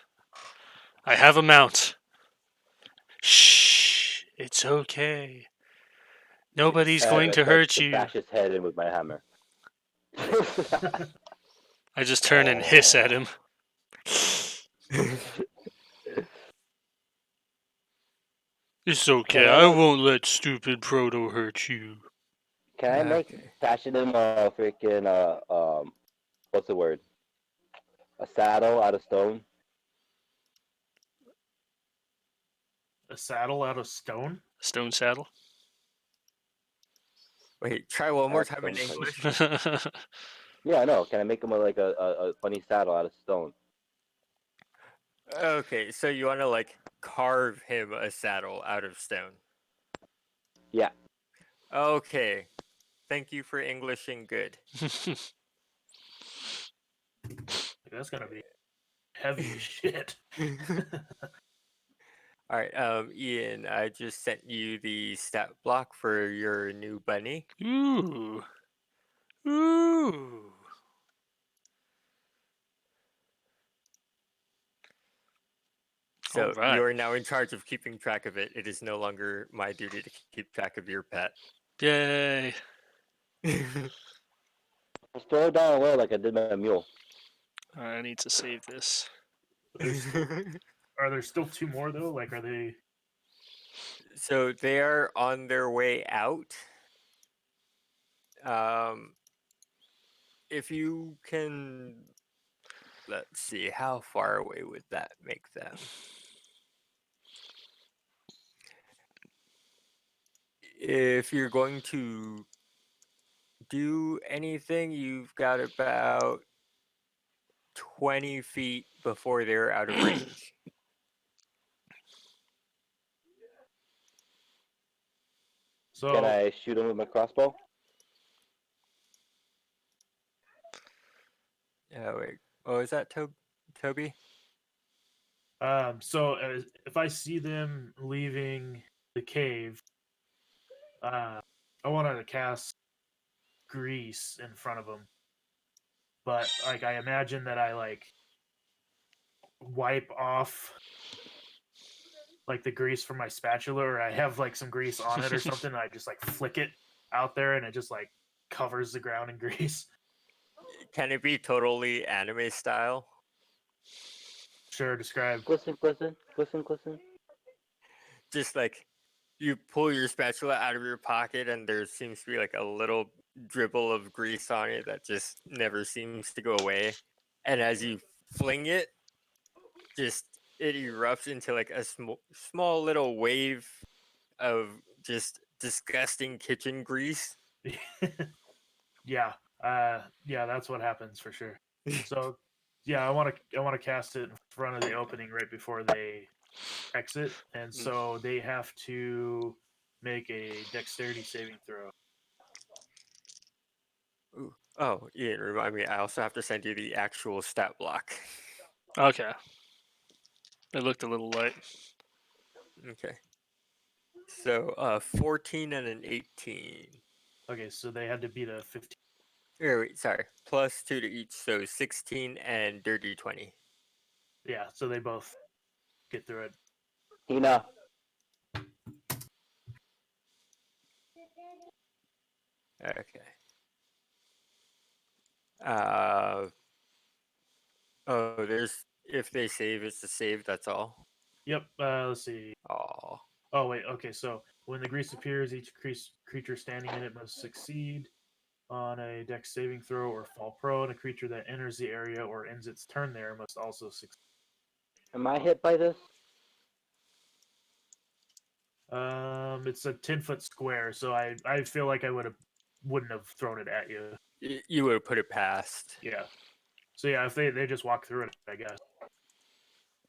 I have a mount. Shh. It's okay. Nobody's going I to start hurt to you. bash his head in with my hammer. I just turn and hiss at him. It's okay. Can I I make won't let stupid Proto hurt you. can I make Okay. fashion him a freaking what's the word? A saddle out of stone? A saddle out of stone? Stone saddle. Wait, try one I more have time in stone type. English. Yeah, I know. Can I make him a funny saddle out of stone? Okay, so you want to like carve him a saddle out of stone. Yeah. Okay. Thank you for Englishing good. That's gonna be heavy as shit. All right, Ian, I just sent you the stat block for your new bunny. Ooh. Ooh. So Alright. you are now in charge of keeping track of it. It is no longer my duty to keep track of your pet. Yay. Just throw it down away like I did my mule. Alright, I need to save this. Are there still two more though? Like, are they? So they are on their way out. Um, if you can, let's see, how far away would that make them? If you're going to do anything, you've got about 20 feet before they're out of range. Can So, I shoot him with my crossbow? Oh, wait. Oh, is that Toby? if I see them leaving the cave, I want to cast grease in front of them. But like, I imagine that I like wipe off like the grease from my spatula, or I have like some grease on it or something. And I just like flick it out there, and it just like covers the ground in grease. Can it be totally anime style? Sure, describe. Glisten, glisten, glisten, glisten. Just like you pull your spatula out of your pocket and there seems to be like a little dribble of grease on it that just never seems to go away. And as you fling it, just it erupts into like a small little wave of just disgusting kitchen grease. Yeah, yeah, that's what happens for sure. So, yeah, I want to cast it in front of the opening right before they exit, and so they have to make a dexterity saving throw. Ooh. Oh, Ian, remind me, I also have to send you the actual stat block. Okay. It looked a little light. Okay. So 14 and an 18. Okay, so they had to beat a 15. Wait, sorry. Plus 2 to each, so 16 and dirty 20. Yeah, so they both get through it. Hina. Okay. Uh oh, there's if they save, it's a save, that's all. Yep. Let's see. Oh. Oh wait. Okay. So when the grease appears, each creature standing in it must succeed on a dex saving throw or fall prone. A creature that enters the area or ends its turn there must also succeed. Am I hit by this? It's a 10-foot square, so I feel like I wouldn't have thrown it at you. You would have put it past. Yeah. So yeah, if they just walk through it, I guess.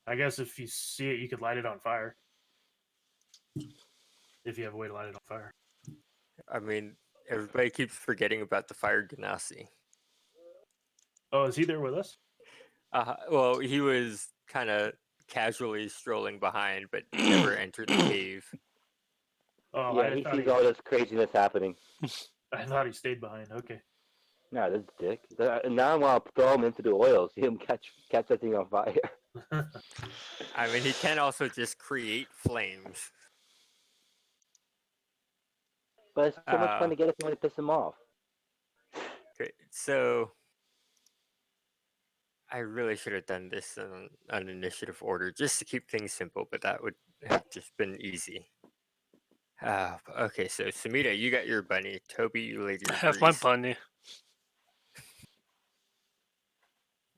I guess if you see it, you could light it on fire. If you have a way to light it on fire. I mean, everybody keeps forgetting about the fire genasi. Oh, is he there with us? Well, he was kind of casually strolling behind, but never entered the cave. Oh, Yeah, he sees all this craziness happening. I thought he stayed behind. Okay. Nah, this dick. Now I want to throw him into the oil, see him catch that thing on fire. I mean, he can also just create flames. But it's so much Uh, fun to get if you want to piss him off. Great. So I really should have done this in an initiative order just to keep things simple, but that would have just been easy. Okay, so Samita, you got your bunny. Toby, you laid your Have my grease. bunny.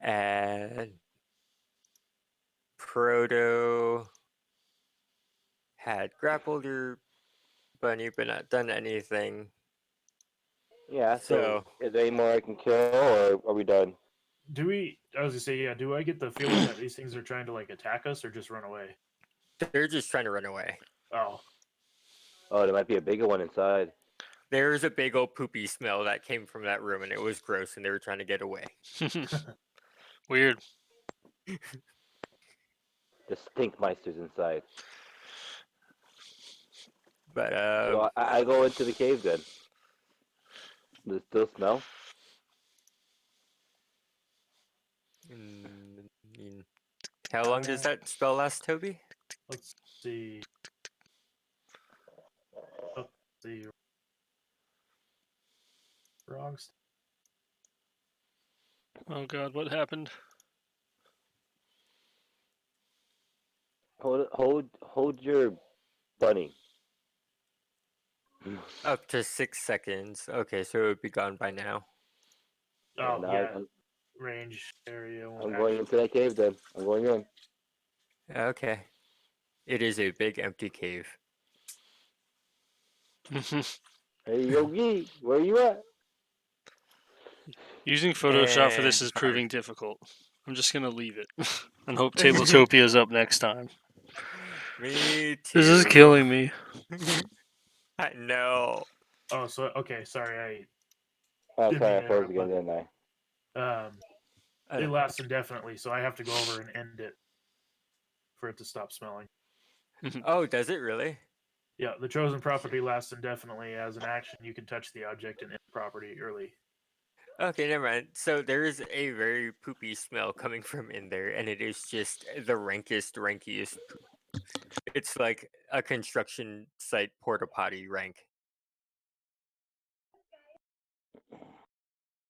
And Proto had grappled your bunny, but not done anything. Yeah, so So is there any more I can kill, or are we done? Do we? I was gonna say, yeah. Do I get the feeling that these things are trying to like attack us or just run away? they're just trying to run away. Oh, Oh, there might be a bigger one inside. There's a big old poopy smell that came from that room, and it was gross, and they were trying to get away. Weird. The stinkmeister's inside. But So I go into the cave then. Does it still smell? How long does that spell last, Toby? let's see. Oh, the wrong. Oh god, what happened? Hold your bunny. Up to 6 seconds. Okay, so it would be gone by now. Oh now yeah, range area. I'm going into that cave then. I'm going in. Okay. It is a big empty cave. Hey Yogi, where you at? Using Photoshop for this And is proving difficult. I'm just gonna leave it and hope Tabletopia is up next time. Me too. This is killing me. I know. Oh, so okay. Sorry, Oh, Didn't sorry, mean I to froze interrupt, again, didn't I? it lasts indefinitely, so I have to go over and end it for it to stop smelling. Oh, does it really? Yeah, the chosen property lasts indefinitely. As an action, you can touch the object and end the property early. Okay, never mind. So there is a very poopy smell coming from in there, and it is just the rankiest poop. It's like a construction site porta potty rank.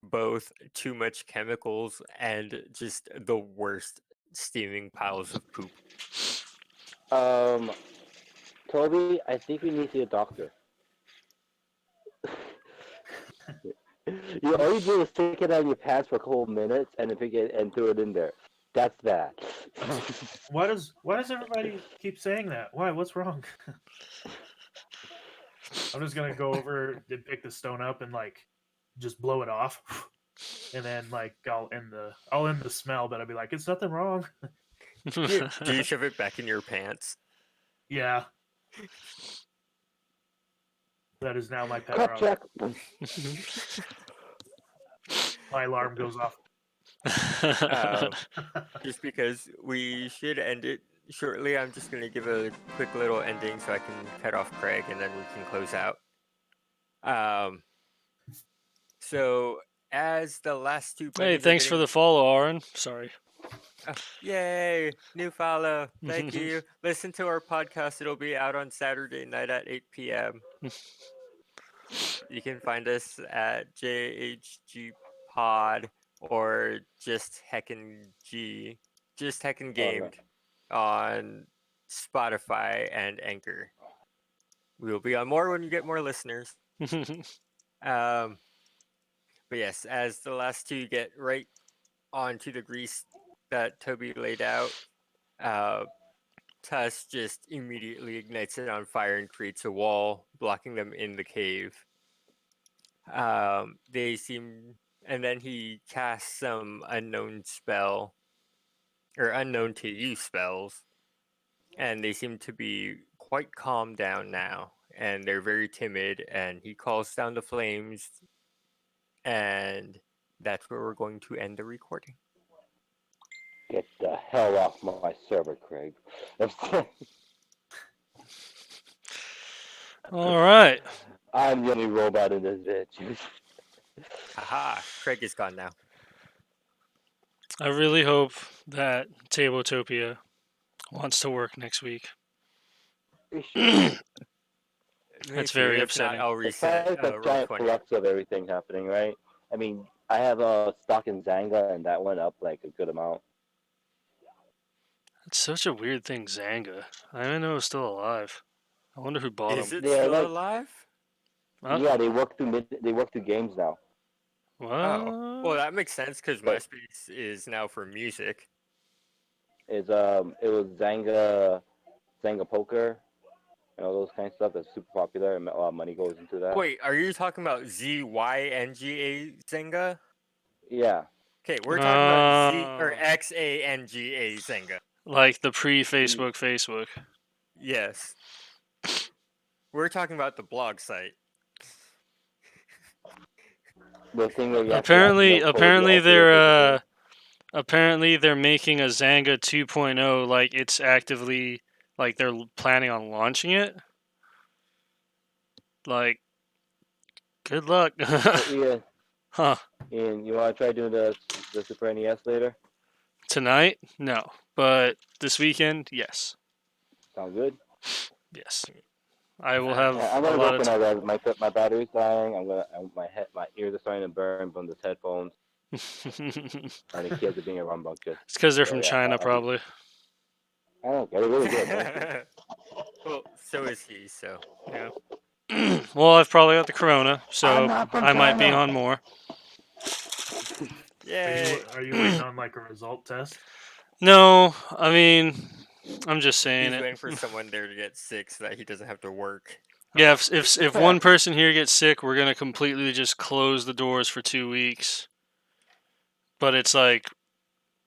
Both too much chemicals and just the worst steaming piles of poop. Toby, I think we need to see a doctor. All you do is stick it on your pants for a couple minutes and then and throw it in there. That's bad. Why does everybody keep saying that? Why? What's wrong? I'm just gonna go over and pick the stone up and like just blow it off, and then like I'll end the smell, but I'll be like, it's nothing wrong. Do you shove it back in your pants? Yeah, that is now my pet Cut rock. check. My alarm goes off. Just because we should end it shortly, I'm just going to give a quick little ending so I can cut off Craig and then we can close out. So, as the last two Hey, bunnies thanks for the follow, Aaron. Sorry. Yay! New follow. Thank you. Listen to our podcast. It'll be out on Saturday night at 8 p.m. You can find us at JHG Pod or just Heckin' G, just Heckin' Gamed on Spotify and Anchor. We will be on more when you get more listeners. But yes, as the last two get right onto the grease that Toby laid out, Tusk just immediately ignites it on fire and creates a wall, blocking them in the cave. They seem, and then he casts some unknown spell, or unknown to you spells, and they seem to be quite calmed down now, and they're very timid. And he calls down the flames, and that's where we're going to end the recording. Get the hell off my server, Craig. All right. I'm the only robot in this bitch. Haha, Craig is gone now. I really hope that Tabletopia wants to work next week. It should. Me That's too. very If not, upsetting. I'll reset Besides the roll giant 20. flux of everything happening, right? I mean, I have a stock in Zanga, and that went up like a good amount. It's such a weird thing, Zanga. I didn't know it was still alive. I wonder who bought Is him. it They're still like, alive? Huh? yeah, they work through games now. Oh, well, What? that makes sense because But MySpace is now for music. it was Zanga Poker, and all those kind of stuff that's super popular, and a lot of money goes into that. Wait, are you talking about ZYNGA Zynga? Yeah, Okay, we're talking about Oh, XANGA Zynga. like the pre-Facebook Facebook. Yes. We're talking about the blog site. the thing where you Apparently, have to upload your physical. apparently they're making a Zanga 2.0. Like it's actively, like they're planning on launching it. Like, good luck. So Ian, Huh? you want to try doing the Super NES later? Tonight? No, but this weekend, yes, Sound good? yes. I will Yeah, have I'm a gonna lot work of. on that. My battery's dying. My ears are starting to burn from this headphones, It's and the kids are being rambunctious. because they're So from yeah, China, probably. I don't get it. Really good. Honestly. Well, so is he, so. Yeah. Well, I've probably got the Corona, I'm so not from I might be China. on more. Yay! Are you waiting on like a result test? No, I mean, I'm just saying He's it. waiting for someone there to get sick so that he doesn't have to work. Yeah, if one person here gets sick, we're gonna completely just close the doors for 2 weeks. But it's like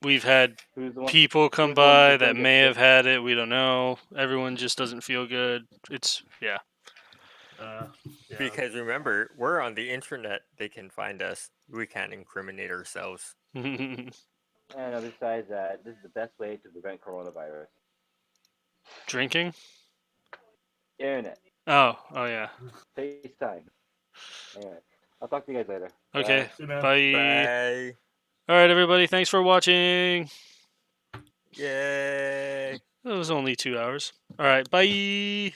we've had Who's the one? people come Who's the one by who's that gonna get may have sick? had it. We don't know. Everyone just doesn't feel good. It's yeah. Yeah. Because remember, we're on the internet. They can find us. We can't incriminate ourselves. And besides that, this is the best way to prevent coronavirus. Drinking? Internet, Oh yeah. FaceTime. Anyway, I'll talk to you guys later. Okay. Bye. See you, man. Bye. Bye. All right, everybody. Thanks for watching. Yay. It was only 2 hours. All right. Bye.